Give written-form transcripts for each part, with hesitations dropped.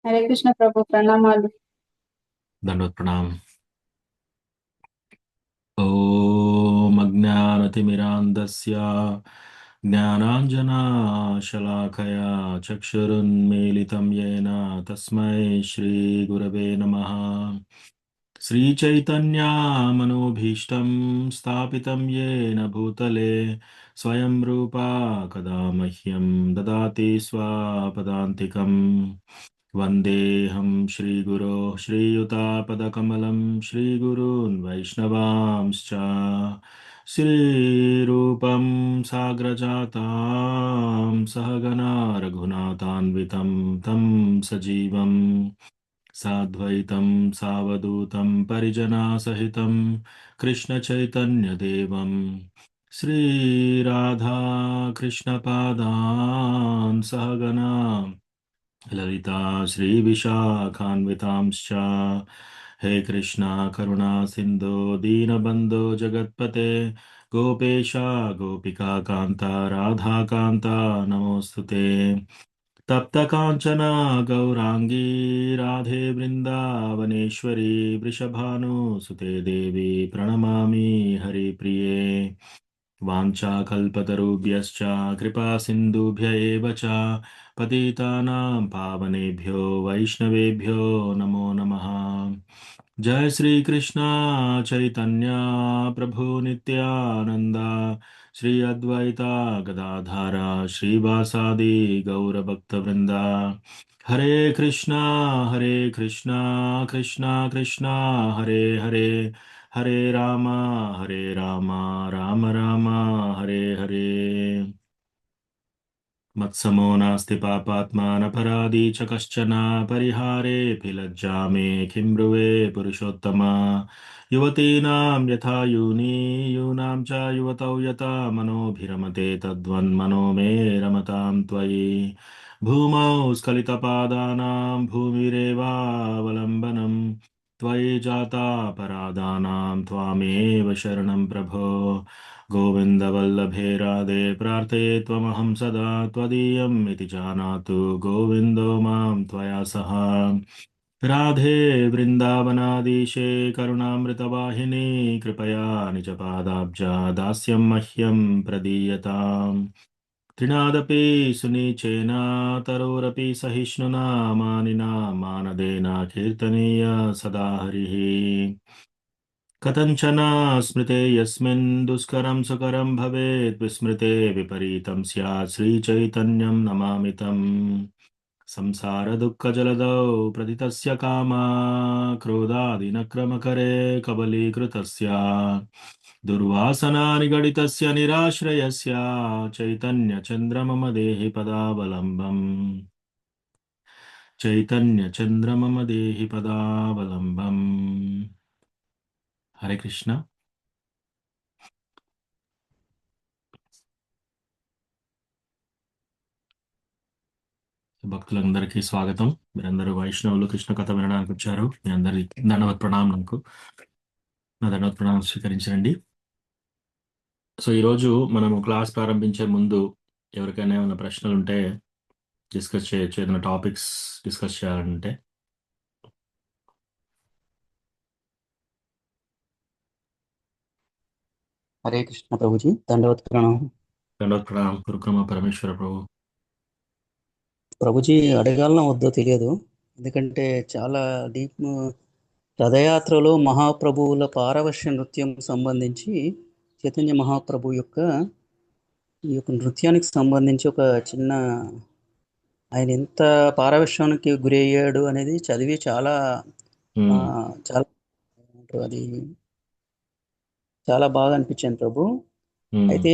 हरे कृष्ण प्रभु प्रणमालु। दंडवत प्रणाम। ॐ अज्ञानतिमिरान्धस्य ज्ञानाञ्जनाशलाकया चक्षुरुन्मीलितं येन तस्मै श्रीगुरवे नमः। श्रीचैतन्यामनोभीष्टं स्थापितं येन भूतले स्वयं रूपा कदा मह्यं ददाति स्वपदान्तिकम्। वन्देऽहं श्रीगुरो श्रीयुतापदकमलं श्रीगुरून् वैष्णवांश्च श्रीरूपं साग्रजातां सहगना रघुनाथान्वितं तं सजीवं साद्वैतं सावधूतं परिजनासहितं कृष्णचैतन्यदेवं श्रीराधा कृष्णपादान् सहगना ललिता श्रीविशाखान्वितांश्च हे कृष्णा करुणा सिन्धो दीनबन्धो जगत्पते गोपेश गोपिका कान्ता राधा कान्ता नमोऽस्तु ते तप्तकाञ्चन गौराङ्गी राधे वृन्दावनेश्वरी वृषभानुसुते देवी प्रणमामि हरिप्रिये वाञ्छाकल्पतरुभ्यश्च कृपासिन्धुभ्य एव च पतितानां पावनेभ्यो वैष्णवेभ्यो नमो नमः। जय श्री कृष्ण चैतन्य प्रभु नित्यानंद श्री अद्वैता गदाधारा श्रीवासादि गौरभक्तवृंदा हरे कृष्णा कृष्णा कृष्णा हरे हरे हरे रामा राम राम हरे हरे। मत्समो नास्ति पापात्मा न च कश्चन परिहारेऽपि लज्जा मे किं ब्रुवे पुरुषोत्तमा। युवतीनां यथा यूनी यूनां च युवतौ यथा मनोभिरमते तद्वन्मनो मे रमतां त्वयि। भूमौ स्खलितपादानां भूमिरेवावलम्बनं त्वयि जाता परादानां त्वामेव शरणं प्रभो। गोविन्दवल्लभे राधे प्रार्थे त्वमहं सदा त्वदीयम् इति जानातु गोविन्दो मां त्वया सह। राधे वृन्दावनाधीशे करुणामृतवाहिनी कृपया निजपादाब्जा दास्यं मह्यं प्रदीयताम्। तृणादपि सुनीचेन तरोरपि सहिष्णुना मानिना मानदेन कीर्तनीय सदा हरिः। कथञ्चन स्मृते यस्मिन् दुष्करं सुकरं भवेत् विस्मृते विपरीतं स्यात् श्रीचैतन्यं नमामि तम्। संसारदुःखजलदौ प्रथितस्य कामा क्रोधादिनक्रमकरे कबलीकृतस्य दुर्वासना निगडितस्य निराश्रयस्य चैतन्यचन्द्रमम देहि पदावलम्बम्। चैतन्यचन्द्रमम देहि पदावलम्बम्। हरे कृष्ण। భక్తులందరికీ స్వాగతం. మీరందరూ వైష్ణవులు కృష్ణ కథ వినడానికి వచ్చారు. మీ అందరి దండవత్ ప్రణామం. నాకు నా దండవత్ ప్రణామం స్వీకరించండి. సో ఈరోజు మనము క్లాస్ ప్రారంభించే ముందు ఎవరికైనా ఏమైనా ప్రశ్నలు ఉంటే డిస్కస్ చేయొచ్చు. ఏదైనా టాపిక్స్ డిస్కస్ చేయాలంటే. हरे कृष्ण प्रभु जी दंडवत प्रणाम। దండవత్ ప్రణామం. గురుక్రమ పరమేశ్వర ప్రభు. ప్రభుజీ అడగాలనో వద్దో తెలియదు, ఎందుకంటే చాలా డీప్ రథయాత్రలో మహాప్రభువుల పారవశ్య నృత్యం సంబంధించి చైతన్య మహాప్రభు యొక్క ఈ యొక్క నృత్యానికి సంబంధించి ఒక చిన్న ఆయన ఎంత పారవశ్యానికి గురి అయ్యాడు అనేది చదివి చాలా మ్మ్. చాలా అది చాలా బాగా అనిపించింది ప్రభు. మ్మ్. అయితే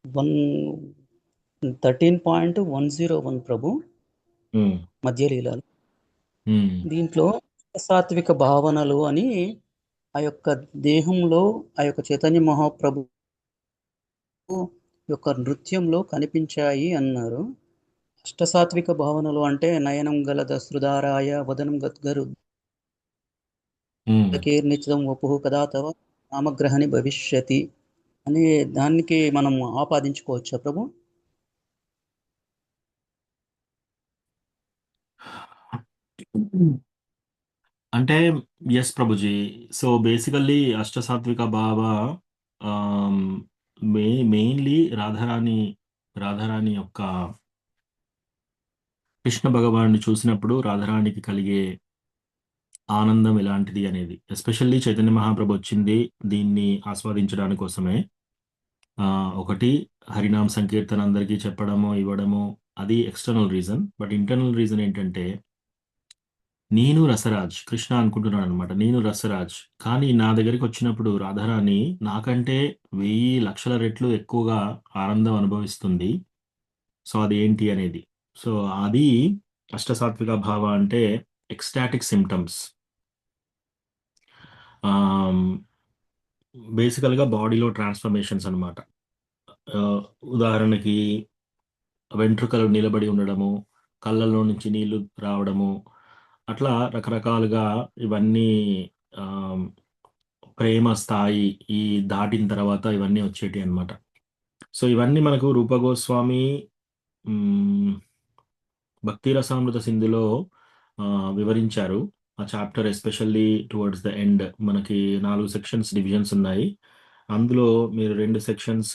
వన్ 13.101 ప్రభు మ్మ్. మధ్యలీలలు మ్మ్. దీంట్లో సాత్విక భావనలు అని ఆ యొక్క దేహంలో ఆ యొక్క చైతన్య మహాప్రభు యొక్క నృత్యంలో కనిపించాయి అన్నారు. అష్టసాత్విక భావనలు అంటే నయనం గలద సృదారాయ వదనం గద్గరు మ్మ్. కీర్నిచితం వపుః కదా తవ నామగ్రహణి భవిష్యతి అనే దానికి మనం ఆపాదించుకోవచ్చా ప్రభు? అంటే ఎస్ ప్రభుజీ. సో బేసికల్లీ అష్టసాత్విక భావ ఆమ్, మెయిన్లీ రాధారాణి యొక్క కృష్ణ భగవాన్ని చూసినప్పుడు రాధారాణికి కలిగే ఆనందం ఎలాంటిది అనేది, ఎస్పెషల్లీ చైతన్య మహాప్రభు వచ్చింది దీన్ని ఆస్వాదించడానికి కోసమే. ఒకటి హరినామ సంకీర్తన అందరికీ చెప్పడము ఇవ్వడము, అది external reason. But internal reason ఏంటంటే, నేను రసరాజ్ కృష్ణ అనుకుంటున్నాను అనమాట, నేను రసరాజ్. కానీ నా దగ్గరికి వచ్చినప్పుడు రాధారాణి నాకంటే 1000 లక్షల రెట్లు ఎక్కువగా ఆనందం అనుభవిస్తుంది. సో అది ఏంటి అనేది, సో అది అష్టసాత్విక భావ అంటే ఎక్స్టాటిక్ సిమ్టమ్స్. బేసికల్గా బాడీలో ట్రాన్స్ఫర్మేషన్స్ అనమాట. ఉదాహరణకి వెంట్రుకలు నిలబడి ఉండడము, కళ్ళల్లో నుంచి నీళ్లు రావడము, అట్లా రకరకాలుగా ఇవన్నీ ఆమ్, ప్రేమ స్థాయి ఈ దాటిన తర్వాత ఇవన్నీ వచ్చేటి అన్నమాట. సో ఇవన్నీ మనకు రూపగోస్వామి మ్, భక్తి రసామృత సింధులో ఆ, వివరించారు. ఆ chapter especially towards the end మనకి 4 సెక్షన్స్ డివిజన్స్ ఉన్నాయి. అందులో మీరు 2 సెక్షన్స్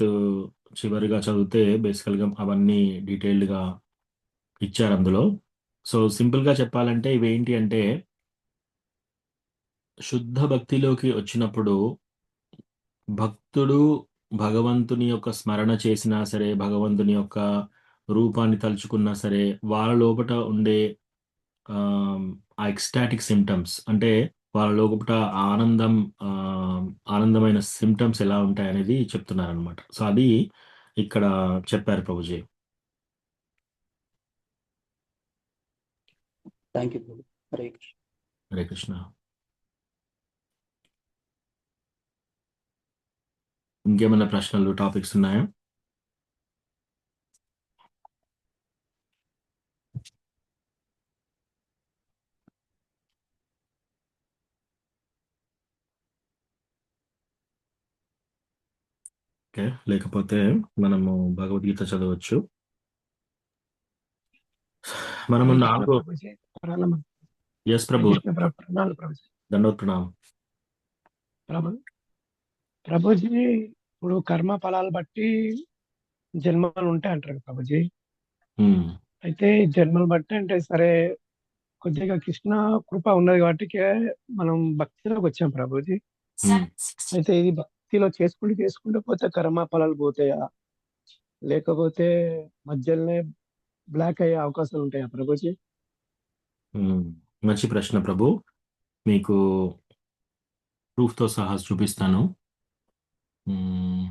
చివరిగా చదివితే బేసికల్గా అవన్నీ డీటెయిల్డ్గా ఇచ్చారు అందులో. సో సింపుల్గా చెప్పాలంటే ఇవేంటి అంటే, శుద్ధ భక్తిలోకి వచ్చినప్పుడు భక్తుడు భగవంతుని యొక్క స్మరణ చేసినా సరే, భగవంతుని యొక్క రూపాన్ని తలుచుకున్నా సరే, వాళ్ళ లోపట ఉండే ఆ ఎక్స్టాటిక్ సిమ్టమ్స్ అంటే వాళ్ళ లోపట ఆనందం, ఆనందమైన సిమ్టమ్స్ ఎలా ఉంటాయి అనేది చెప్తున్నారు అనమాట. సో అది ఇక్కడ చెప్పారు ప్రభుజీ. థ్యాంక్ యూ ప్రభు. హరే కృష్ణ. హరే కృష్ణ. ఇంకేమైనా ప్రశ్నలు, టాపిక్స్ ఉన్నాయా? ఓకే, లేకపోతే మనము భగవద్గీత చదవచ్చు. మనము హరే కృష్ణ 4. ప్రభుజీ. ప్రణామం. ఎస్ హరే ప్రభు, కృష్ణ ప్రణామాలు ప్రభుజీ. దండోత్ ప్రణామం. ప్రభు ప్రభుజీ, ఇప్పుడు కర్మ ఫలాలు బట్టి జన్మలు ఉంటాయి అంటారు ప్రభుజీ. ఉమ్, అయితే ఈ జన్మలు బట్టి అంటే సరే, కొద్దిగా కృష్ణ కృప ఉన్నది కాబట్టి మనం భక్తిలోకి వచ్చాం ప్రభుజీ. ఉమ్. అయితే ఇది భక్తిలో చేసుకుంటూ పోతే కర్మ ఫలాలు పోతాయా, లేకపోతే మధ్యలోనే బ్లాక్ అయ్యే అవకాశాలు ఉంటాయా ప్రభుజీ? ఉమ్. మంచి ప్రశ్న ప్రభు, మీకు ప్రూఫ్తో సహా చూపిస్తాను. ఉమ్,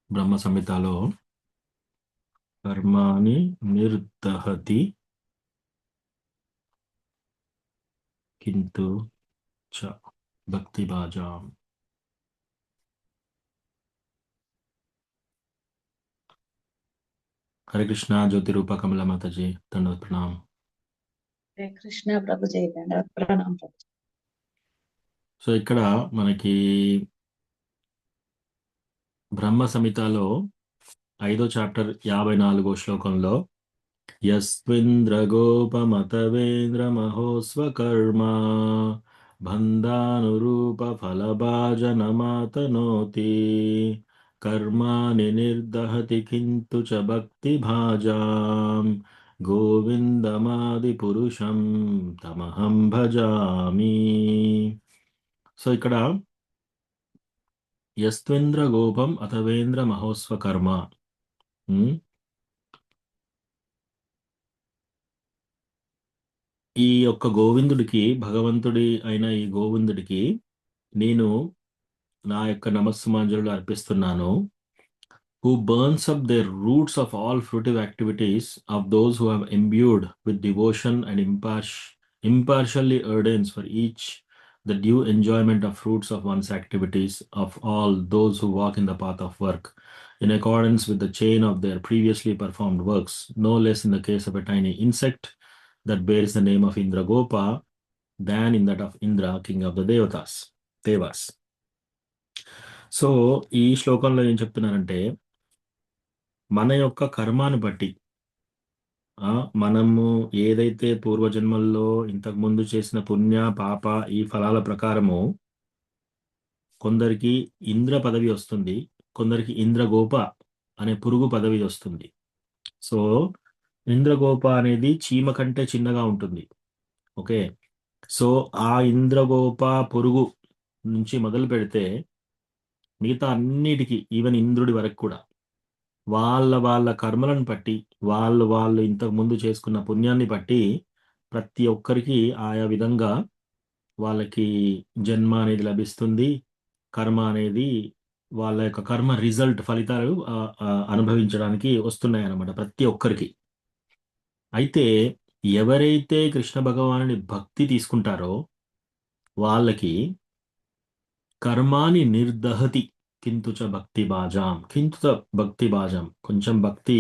బ్రహ్మ సంహితలో కర్మాని నిర్దహతి కింతు చ భక్తి బాజాం. హరే కృష్ణ. జ్యోతి రూప కమల మాతాజీ, దండోత్ ప్రణామం. హరే కృష్ణ ప్రభు చైతన్య ప్రణామం ప్రభు. సో ఇక్కడ మనకి బ్రహ్మ సంహితలో 5వ చాప్టర్ 54వ శ్లోకంలో యస్త్వింద్రగోపమతవేంద్ర మహోస్వకర్మ బంధానురూప ఫలభాజనమాతనోతి కర్మాని నిర్దహతి కింతు చ భక్తి భాజాం గోవిందమాది పురుషం తమహం భజామి. సో ఇక్కడ యస్త్వేంద్ర గోపం అథవేంద్ర మహోస్వకర్మ, ఉమ్, ఈ యొక్క గోవిందుడికి, భగవంతుడి అయిన ఈ గోవిందుడికి నేను నా యొక్క నమస్సుమాంజలు అర్పిస్తున్నాను. who burns up their roots of all fruitive activities of those who have imbued with devotion and impartially ordains for each the due enjoyment of fruits of one's activities of all those who walk in the path of work in accordance with the chain of their previously performed works, no less in the case of a tiny insect that bears the name of Indragopa than in that of Indra, king of the Devas. So ఈ శ్లోకంలో ఏం చెప్తున్నారంటే, మన యొక్క కర్మాను బట్టి మనము ఏదైతే పూర్వజన్మల్లో ఇంతకు ముందు చేసిన పుణ్య పాప ఈ ఫలాల ప్రకారము కొందరికి ఇంద్ర పదవి వస్తుంది, కొందరికి ఇంద్రగోప అనే పురుగు పదవి వస్తుంది. సో ఇంద్రగోప అనేది చీమ కంటే చిన్నగా ఉంటుంది. ఓకే, సో ఆ ఇంద్రగోప పురుగు నుంచి మొదలు పెడితే మిగతా అన్నిటికీ ఈవెన్ ఇంద్రుడి వరకు కూడా వాళ్ళ వాళ్ళ కర్మలను బట్టి వాళ్ళు ఇంతకు ముందు చేసుకున్న పుణ్యాన్ని బట్టి ప్రతి ఒక్కరికి ఆయా విధంగా వాళ్ళకి జన్మ అనేది లభిస్తుంది. కర్మ అనేది వాళ్ళ యొక్క కర్మ రిజల్ట్ ఫలితాలు అనుభవించడానికి వస్తున్నాయి అన్నమాట ప్రతి ఒక్కరికి. అయితే ఎవరైతే కృష్ణ భగవానుని భక్తి తీసుకుంటారో వాళ్ళకి కర్మాని నిర్దహతి కింతుచ భక్తి బాజాం. కింతుచ భక్తి బాజాం, కొంచెం భక్తి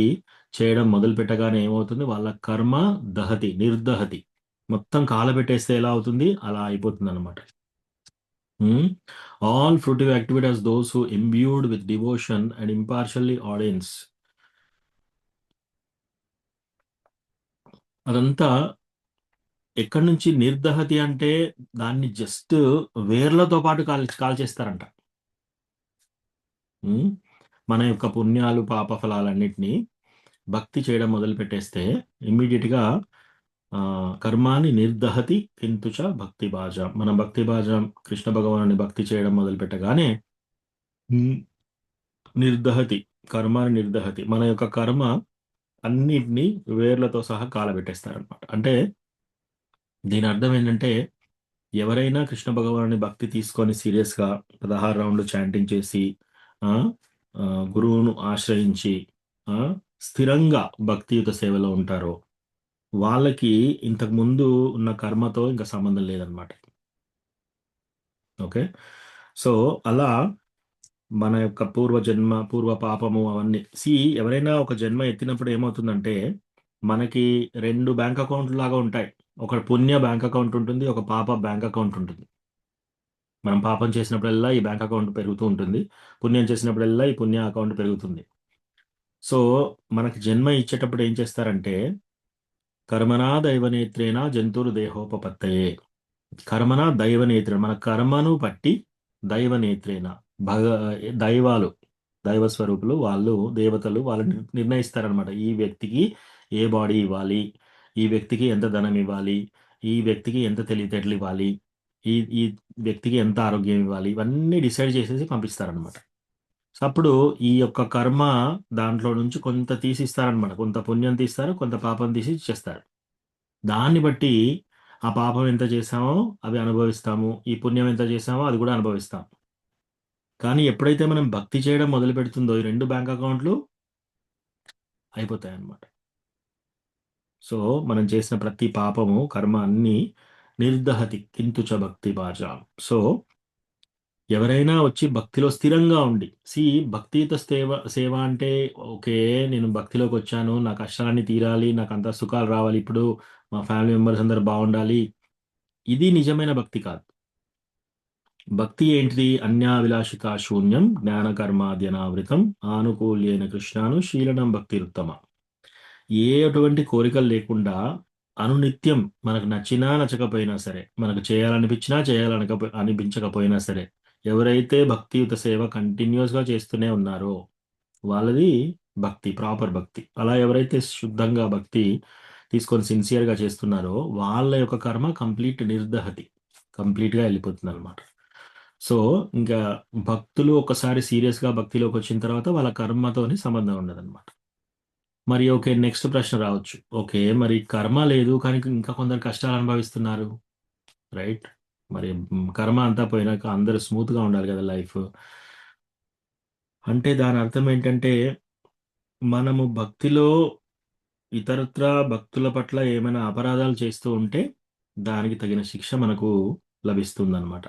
చేయడం మొదలు పెట్టగానే ఏమవుతుంది, వాళ్ళ కర్మ దహతి నిర్దహతి, మొత్తం కాలబెట్టేస్తే ఎలా అవుతుంది అలా అయిపోతుంది అనమాట. All fruitive activities those who imbued with devotion and impartially audiences, అదంతా ఎక్కడి నుంచి నిర్దహతి అంటే దాన్ని జస్ట్ వేర్లతో పాటు కాల్చేస్తారంట. మన యొక్క పుణ్యాలు పాప ఫలాలన్నిటినీ భక్తి చేయడం మొదలు పెట్టేస్తే ఇమ్మీడియట్గా కర్మాని నిర్దహతి కింతుచ భక్తి బాజం. మన భక్తి బాజం కృష్ణ భగవానుని భక్తి చేయడం మొదలు పెట్టగానే నిర్దహతి, కర్మాని నిర్దహతి, మన యొక్క కర్మ అన్నిటినీ వేర్లతో సహా కాలబెట్టేస్తారనమాట. అంటే దీని అర్థం ఏంటంటే ఎవరైనా కృష్ణ భగవానుని భక్తి తీసుకొని సీరియస్గా 16 రౌండ్లు చాంటింగ్ చేసి గురువును ఆశ్రయించి స్థిరంగా భక్తియుత సేవలో ఉంటారో వాళ్ళకి ఇంతకు ముందు ఉన్న కర్మతో ఇంకా సంబంధం లేదనమాట. ఓకే, సో అలా మన యొక్క పూర్వ పాపము అవన్నీ ఎవరైనా ఒక జన్మ ఎత్తినప్పుడు ఏమవుతుందంటే మనకి 2 బ్యాంక్ అకౌంట్ లాగా ఉంటాయి. ఒక పుణ్య బ్యాంక్ అకౌంట్ ఉంటుంది, ఒక పాప బ్యాంక్ అకౌంట్ ఉంటుంది. మనం పాపం చేసినప్పుడల్లా ఈ బ్యాంక్ అకౌంట్ పెరుగుతూ ఉంటుంది, పుణ్యం చేసినప్పుడల్లా ఈ పుణ్య అకౌంట్ పెరుగుతుంది. సో మనకి జన్మ ఇచ్చేటప్పుడు ఏం చేస్తారంటే కర్మనా దైవనేత్రేణ జంతువులు దేహోపపత్తయే. కర్మనా దైవనేత్రేణ, మన కర్మను బట్టి దైవనేత్రేణ దైవాలు, దైవ స్వరూపులు వాళ్ళు, దేవతలు వాళ్ళు నిర్ణయిస్తారనమాట. ఈ వ్యక్తికి ఏ బాడీ ఇవ్వాలి, ఈ వ్యక్తికి ఎంత ధనం ఇవ్వాలి, ఈ వ్యక్తికి ఎంత తెలివితేటలు ఇవ్వాలి, ఈ వ్యక్తికి ఎంత ఆరోగ్యం ఇవ్వాలి, ఇవన్నీ డిసైడ్ చేసేసి పంపిస్తారనమాట. సో అప్పుడు ఈ యొక్క కర్మ దాంట్లో నుంచి కొంత తీసిస్తారనమాట. కొంత పుణ్యం తీస్తారు, కొంత పాపం తీసి ఇచ్చేస్తారు. దాన్ని బట్టి ఆ పాపం ఎంత చేసామో అవి అనుభవిస్తాము, ఈ పుణ్యం ఎంత చేసామో అది కూడా అనుభవిస్తాం. కానీ ఎప్పుడైతే మనం భక్తి చేయడం మొదలు పెడుతుందో ఈ 2 బ్యాంక్ అకౌంట్లు అయిపోతాయి అన్నమాట. సో మనం చేసిన ప్రతి పాపము కర్మ అన్ని నిర్దహతి కింతుచ భక్తి బాజాం. సో ఎవరైనా వచ్చి భక్తిలో స్థిరంగా ఉండి భక్తియుత సేవ అంటే ఓకే నేను భక్తిలోకి వచ్చాను, నా కష్టాలన్నీ తీరాలి, నాకు అంత సుఖాలు రావాలి, ఇప్పుడు మా ఫ్యామిలీ మెంబర్స్ అందరు బాగుండాలి, ఇది నిజమైన భక్తి కాదు. భక్తి ఏంటిది? అన్యాభిలాషిత శూన్యం జ్ఞానకర్మాద్యనావృతం ఆనుకూల్యైన కృష్ణాను శీలనం భక్తిరుత్తమ. అటువంటి కోరికలు లేకుండా అనునిత్యం మనకు నచ్చినా నచ్చకపోయినా సరే, మనకు చేయాలనిపించినా అనిపించకపోయినా సరే, ఎవరైతే భక్తియుత సేవ కంటిన్యూస్గా చేస్తూనే ఉన్నారో వాళ్ళది భక్తి, ప్రాపర్ భక్తి. అలా ఎవరైతే శుద్ధంగా భక్తి తీసుకొని సిన్సియర్గా చేస్తున్నారో వాళ్ళ యొక్క కర్మ కంప్లీట్ నిర్దహతి, కంప్లీట్గా వెళ్ళిపోతుంది అనమాట. సో ఇంకా భక్తులు ఒకసారి సీరియస్గా భక్తిలోకి వచ్చిన తర్వాత వాళ్ళ కర్మతోని సంబంధం ఉండదన్నమాట. మరి ఓకే, నెక్స్ట్ ప్రశ్న రావచ్చు, ఓకే మరి కర్మ లేదు కానీ ఇంకా కొందరు కష్టాలు అనుభవిస్తున్నారు, రైట్? మరి కర్మ అంతా పోయినాక అందరూ స్మూత్గా ఉండాలి కదా లైఫ్. అంటే దాని అర్థం ఏంటంటే మనము భక్తిలో ఇతరత్ర భక్తుల పట్ల ఏమైనా అపరాధాలు చేస్తూ ఉంటే దానికి తగిన శిక్ష మనకు లభిస్తుందన్నమాట.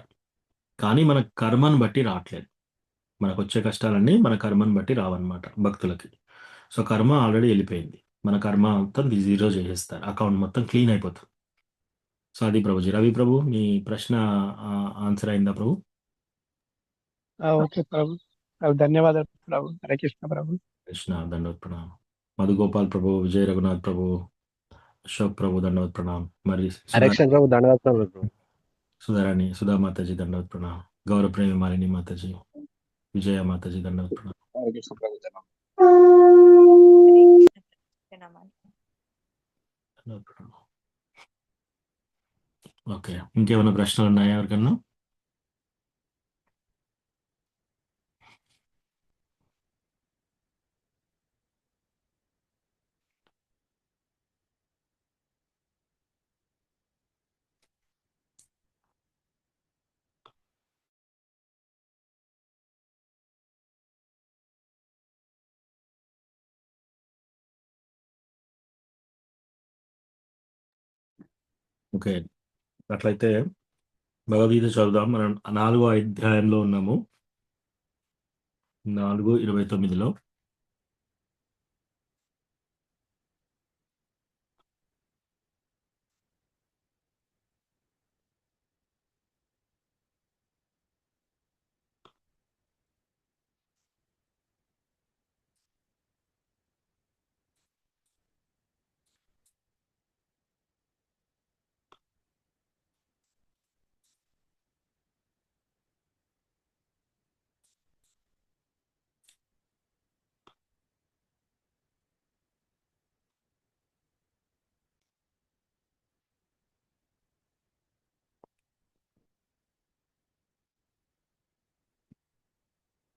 కానీ మన కర్మను బట్టి రావట్లేదు, మనకు వచ్చే కష్టాలన్నీ మన కర్మను బట్టి రావన్నమాట భక్తులకి. సో కర్మ ఆల్రెడీ వెళ్ళిపోయింది, మన కర్మ మొత్తం జీరో చేసేస్తారు, అకౌంట్ మొత్తం క్లీన్ అయిపోతుంది. సో అది ప్రభుజీ. రవి ప్రభు, మీ ప్రశ్న ఆన్సర్ అయిందా ప్రభు? ఓకే ప్రభు, ధన్యవాదాలు ప్రభు. హరే కృష్ణ ప్రభు. కృష్ణ దండవత్ ప్రణామ్. మధుగోపాల్ ప్రభు, విజయ రఘునాథ్ ప్రభు, అశోక్ ప్రభు దండవత్ ప్రణామ్. మరి హరేకృష్ణ ప్రభు ధన్యవాదాలు ప్రభు. సుధారాణి, సుధా మాతాజీ దండవత్ ప్రణామ్. గౌరవ ప్రేమి మాలిని మాతాజీ, విజయ మాతాజీ దండవత్ ప్రణామ్. హరేకృష్ణ ప్రభు ధన్యవాదాలు. దండవత్ ప్రణామ్. ఓకే, ఇంకేమైనా ప్రశ్నలు ఉన్నాయా ఎవరికన్నా? ఓకే, అట్లయితే భగవద్గీత చదువుదాం. మనం 4వ అధ్యాయంలో ఉన్నాము, 4:29.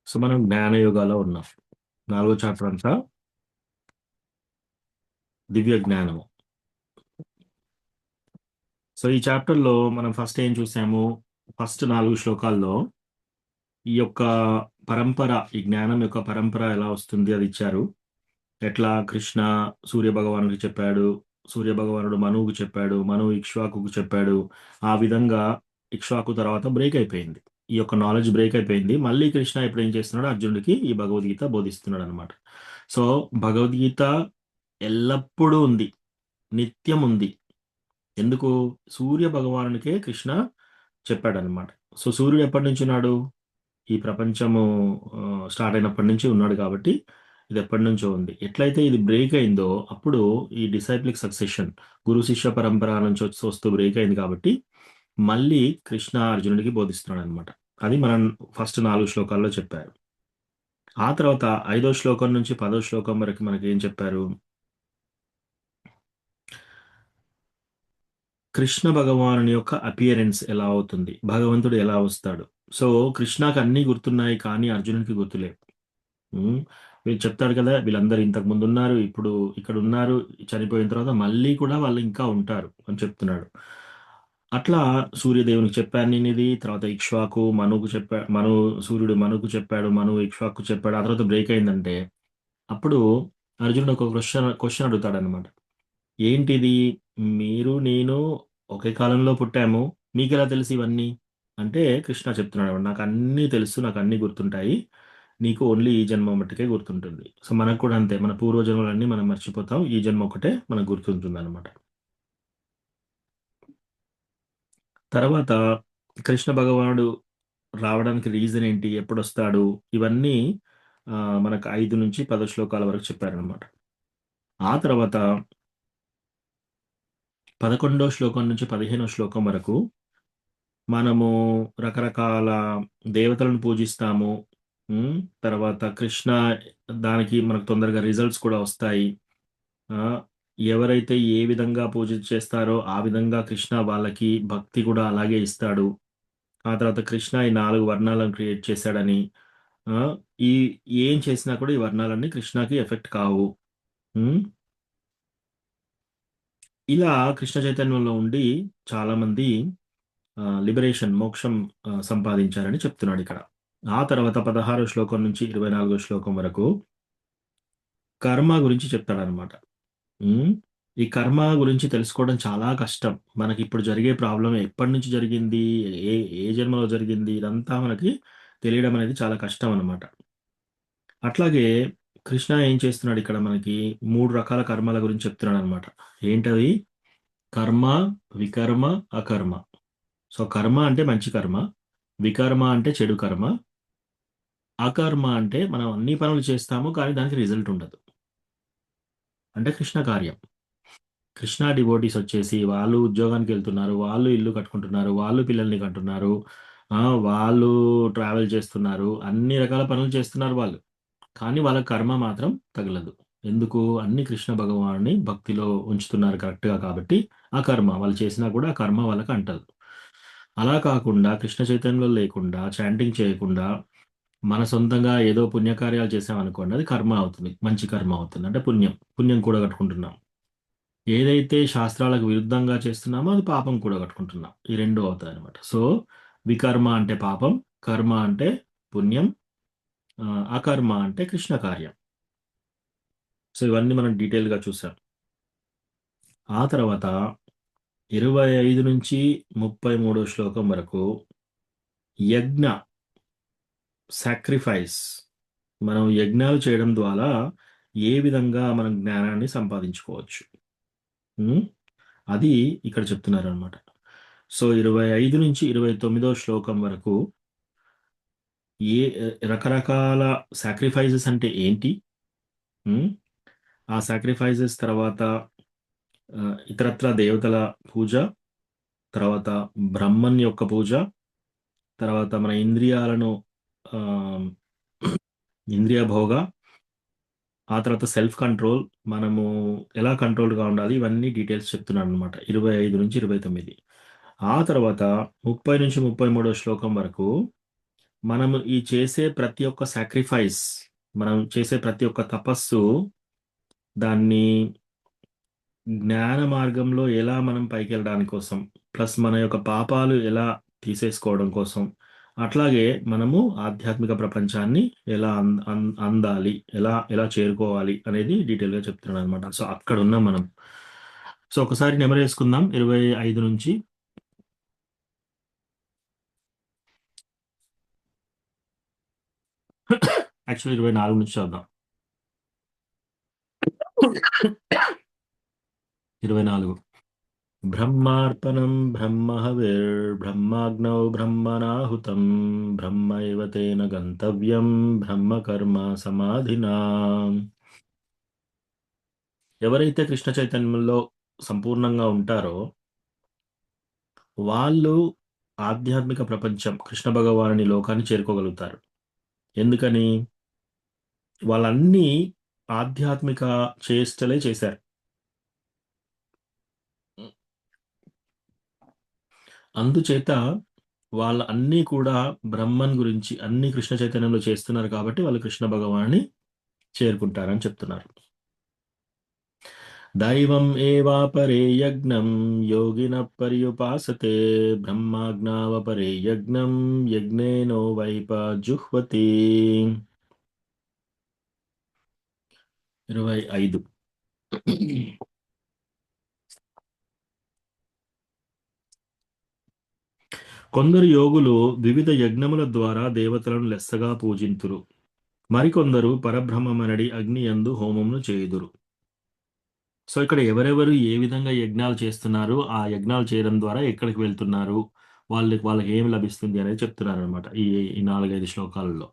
సో మనం జ్ఞానయోగాలో ఉన్నాం. 4వ చాప్టర్ అంతా దివ్య జ్ఞానము. సో ఈ చాప్టర్లో మనం ఫస్ట్ ఏం చూసాము? ఫస్ట్ 4 శ్లోకాల్లో ఈ యొక్క పరంపర, ఈ జ్ఞానం యొక్క పరంపర ఎలా వస్తుంది అది ఇచ్చారు. ఎట్లా కృష్ణ సూర్య భగవానుడికి చెప్పాడు, సూర్య భగవానుడు మనువుకు చెప్పాడు, మనువు ఇక్ష్వాకుకు చెప్పాడు. ఆ విధంగా ఇక్ష్వాకు తర్వాత బ్రేక్ అయిపోయింది, ఈ యొక్క నాలెడ్జ్ బ్రేక్ అయిపోయింది. మళ్ళీ కృష్ణ ఇప్పుడు ఏం చేస్తున్నాడు? అర్జునుడికి ఈ భగవద్గీత బోధిస్తున్నాడు అనమాట. సో భగవద్గీత ఎల్లప్పుడూ ఉంది, నిత్యం ఉంది. ఎందుకు? సూర్య భగవానునికే కృష్ణ చెప్పాడనమాట. సో సూర్యుడు ఎప్పటి నుంచి ఉన్నాడు? ఈ ప్రపంచము స్టార్ట్ అయినప్పటి నుంచి ఉన్నాడు కాబట్టి ఇది ఎప్పటి నుంచో ఉంది. ఎట్లయితే ఇది బ్రేక్ అయిందో అప్పుడు ఈ డిసైప్లిక్ సక్సెషన్, గురు శిష్య పరంపర నుంచి వస్తూ బ్రేక్ అయింది కాబట్టి మళ్ళీ కృష్ణ అర్జునుడికి బోధిస్తున్నాడు అనమాట. అది మనం ఫస్ట్ 4 శ్లోకాల్లో చెప్పారు. ఆ తర్వాత 5వ శ్లోకం నుంచి 10వ శ్లోకం వరకు మనకి ఏం చెప్పారు? కృష్ణ భగవానుని యొక్క అపియరెన్స్ ఎలా అవుతుంది, భగవంతుడు ఎలా వస్తాడు. సో కృష్ణకి అన్నీ గుర్తున్నాయి కానీ అర్జునుడికి గుర్తులేవు. వీళ్ళు చెప్తాడు కదా, వీళ్ళందరూ ఇంతకు ముందు ఉన్నారు, ఇప్పుడు ఇక్కడ ఉన్నారు, చనిపోయిన తర్వాత మళ్ళీ కూడా వాళ్ళు ఇంకా ఉంటారు అని చెప్తున్నాడు. అట్లా సూర్యదేవునికి చెప్పాను నేను ఇది, తర్వాత ఇక్ష్వాకు మనుకు చెప్పాడు, సూర్యుడు మనుకు చెప్పాడు, ఇక్ష్వాకు చెప్పాడు. ఆ తర్వాత బ్రేక్ అయిందంటే అప్పుడు అర్జునుడు ఒక క్వశ్చన్ అడుగుతాడు అనమాట. ఏంటిది? మీరు నేను ఒకే కాలంలో పుట్టాము, మీకెలా తెలుసు ఇవన్నీ అంటే కృష్ణ చెప్తున్నాడు, నాకు అన్నీ తెలుసు, నాకు అన్నీ గుర్తుంటాయి, నీకు ఓన్లీ ఈ జన్మ మట్టుకే గుర్తుంటుంది. సో మనకు కూడా అంతే, మన పూర్వజన్మలన్నీ మనం మర్చిపోతాం, ఈ జన్మ ఒకటే మనకు గుర్తుంటుంది అనమాట. తర్వాత కృష్ణ భగవానుడు రావడానికి రీజన్ ఏంటి, ఎప్పుడు వస్తాడు, ఇవన్నీ మనకు 5 నుంచి 10 శ్లోకాల వరకు చెప్పారనమాట. ఆ తర్వాత 11వ శ్లోకం నుంచి 15వ శ్లోకం వరకు మనము రకరకాల దేవతలను పూజిస్తాము. తర్వాత కృష్ణ దానికి మనకు తొందరగా రిజల్ట్స్ కూడా వస్తాయి. ఎవరైతే ఏ విధంగా పూజ చేస్తారో ఆ విధంగా కృష్ణ వాళ్ళకి భక్తి కూడా అలాగే ఇస్తాడు. ఆ తర్వాత కృష్ణ ఈ 4 వర్ణాలను క్రియేట్ చేశాడని, ఈ ఏం చేసినా కూడా ఈ వర్ణాలన్నీ కృష్ణకి ఎఫెక్ట్ కావు. ఇలా కృష్ణ చైతన్యంలో ఉండి చాలా మంది లిబరేషన్, మోక్షం సంపాదించారని చెప్తున్నాడు ఇక్కడ. ఆ తర్వాత 16వ శ్లోకం నుంచి 24వ శ్లోకం వరకు కర్మ గురించి చెప్తాడనమాట. ఈ కర్మ గురించి తెలుసుకోవడం చాలా కష్టం. మనకి ఇప్పుడు జరిగే ప్రాబ్లం ఎప్పటి నుంచి జరిగింది, ఏ ఏ జన్మలో జరిగింది, ఇదంతా మనకి తెలియడం అనేది చాలా కష్టం అనమాట. అట్లాగే కృష్ణ ఏం చేస్తున్నాడు ఇక్కడ? మనకి 3 రకాల కర్మల గురించి చెప్తున్నాడు అనమాట. ఏంటది? కర్మ, వికర్మ, అకర్మ. సో కర్మ అంటే మంచి కర్మ, వికర్మ అంటే చెడు కర్మ, అకర్మ అంటే మనం అన్ని పనులు చేస్తాము కానీ దానికి రిజల్ట్ ఉండదు. అంటే కృష్ణ కార్యం. కృష్ణ డివోటీస్ వచ్చేసి వాళ్ళు ఉద్యోగానికి వెళ్తున్నారు, వాళ్ళు ఇల్లు కట్టుకుంటున్నారు, వాళ్ళు పిల్లల్ని కంటున్నారు, వాళ్ళు ట్రావెల్ చేస్తున్నారు, అన్ని రకాల పనులు చేస్తున్నారు వాళ్ళు. కానీ వాళ్ళ కర్మ మాత్రం తగలదు. ఎందుకు? అన్ని కృష్ణ భగవానుని భక్తిలో ఉంచుతున్నారు కరెక్ట్‌గా కాబట్టి, ఆ కర్మ వాళ్ళు చేసినా కూడా ఆ కర్మ వాళ్ళకి అంటదు. అలా కాకుండా కృష్ణ చైతన్యంలో లేకుండా, చాంటింగ్ చేయకుండా, మన సొంతంగా ఏదో పుణ్యకార్యాలు చేసామనుకోండి, అది కర్మ అవుతుంది. మంచి కర్మ అవుతుంది. అంటే పుణ్యం. పుణ్యం కూడగట్టుకుంటున్నాం. ఏదైతే శాస్త్రాలకు విరుద్ధంగా చేస్తున్నామో అది పాపం కూడగట్టుకుంటున్నాం. ఈ 2 అవుతాయన్నమాట. సో, వికర్మ అంటే పాపం, కర్మ అంటే పుణ్యం, అకర్మ అంటే కృష్ణ కార్యం. సో, ఇవన్నీ మనం డీటెయిల్‌గా చూసాం. ఆ తర్వాత 25-33 శ్లోకం వరకు యజ్ఞ, సాక్రిఫైస్, మనం యజ్ఞాలు చేయడం ద్వారా ఏ విధంగా మనం జ్ఞానాన్ని సంపాదించుకోవచ్చు. హ్మ్. అది ఇక్కడ చెప్తున్నారనమాట. సో, 25-29 శ్లోకం వరకు రకరకాల సాక్రిఫైజెస్ అంటే ఏంటి? హ్మ్. ఆ సాక్రిఫైజెస్ తర్వాత ఇతరత్రా దేవతల పూజ, తర్వాత బ్రహ్మన్ యొక్క పూజ, తర్వాత మన ఇంద్రియాలను ఆహ్, ఇంద్రియ భోగ, ఆ తర్వాత సెల్ఫ్ కంట్రోల్, మనము ఎలా కంట్రోల్‌గా ఉండాలి, ఇవన్నీ డీటెయిల్స్ చెప్తున్నాడనమాట. 25-29. ఆ తర్వాత 30-33 శ్లోకం వరకు మనము ఈ చేసే ప్రతి ఒక్క సాక్రిఫైస్, మనం చేసే ప్రతి ఒక్క తపస్సు, దాన్ని జ్ఞాన మార్గంలో ఎలా మనం పైకెళ్ళడానికి కోసం, ప్లస్ మన యొక్క పాపాలు ఎలా తీసేసుకోవడం కోసం, అట్లాగే మనము ఆధ్యాత్మిక ప్రపంచాన్ని ఎలా అందాలి, ఎలా ఎలా చేరుకోవాలి అనేది డీటెయిల్‌గా చెప్తున్నాడనమాట. సో, అక్కడున్నాం మనం. సో, ఒకసారి నెమరేసుకుందాం 25 నుంచి. యాక్చువల్లీ 24 నుంచి చూద్దాం. 24. బ్రహ్మార్పణం బ్రహ్మహవిర్బ్రహ్మాగ్నౌ బ్రహ్మణాహుతం బ్రహ్మైవ తేన గంతవ్యం బ్రహ్మకర్మ సమాధినా. ఎవరైతే కృష్ణ చైతన్యంలో సంపూర్ణంగా ఉంటారో వాళ్ళు ఆధ్యాత్మిక ప్రపంచం, కృష్ణ భగవానుని లోకాన్ని చేరుకోగలుగుతారు. ఎందుకని? వాళ్ళన్నీ ఆధ్యాత్మిక చేష్టలే చేశారు. అందుచేత వాళ్ళ అన్నీ కూడా బ్రహ్మన్ గురించి అన్ని కృష్ణ చైతన్యంలో చేస్తున్నారు కాబట్టి వాళ్ళు కృష్ణ భగవాన్ని చేరుకుంటారని చెప్తున్నారు. దైవం ఏవాపరే యజ్ఞం యోగిన పర్యుపాసతే బ్రహ్మాజ్ఞావపరే యజ్ఞం యజ్ఞేనో వైప జుహ్వతి. 25. కొందరు యోగులు వివిధ యజ్ఞముల ద్వారా దేవతలను లెస్సగా పూజింతురు. మరికొందరు పరబ్రహ్మమనడి అగ్ని యందు హోమమును చేయుదురు. సో, ఇక్కడ ఎవరెవరు ఏ విధంగా యజ్ఞాలు చేస్తున్నారు, ఆ యజ్ఞాలు చేయడం ద్వారా ఎక్కడికి వెళ్తున్నారు, వాళ్ళకి ఏమి లభిస్తుంది అనేది చెప్తున్నారనమాట ఈ ఈ 4, 5 శ్లోకాలలో.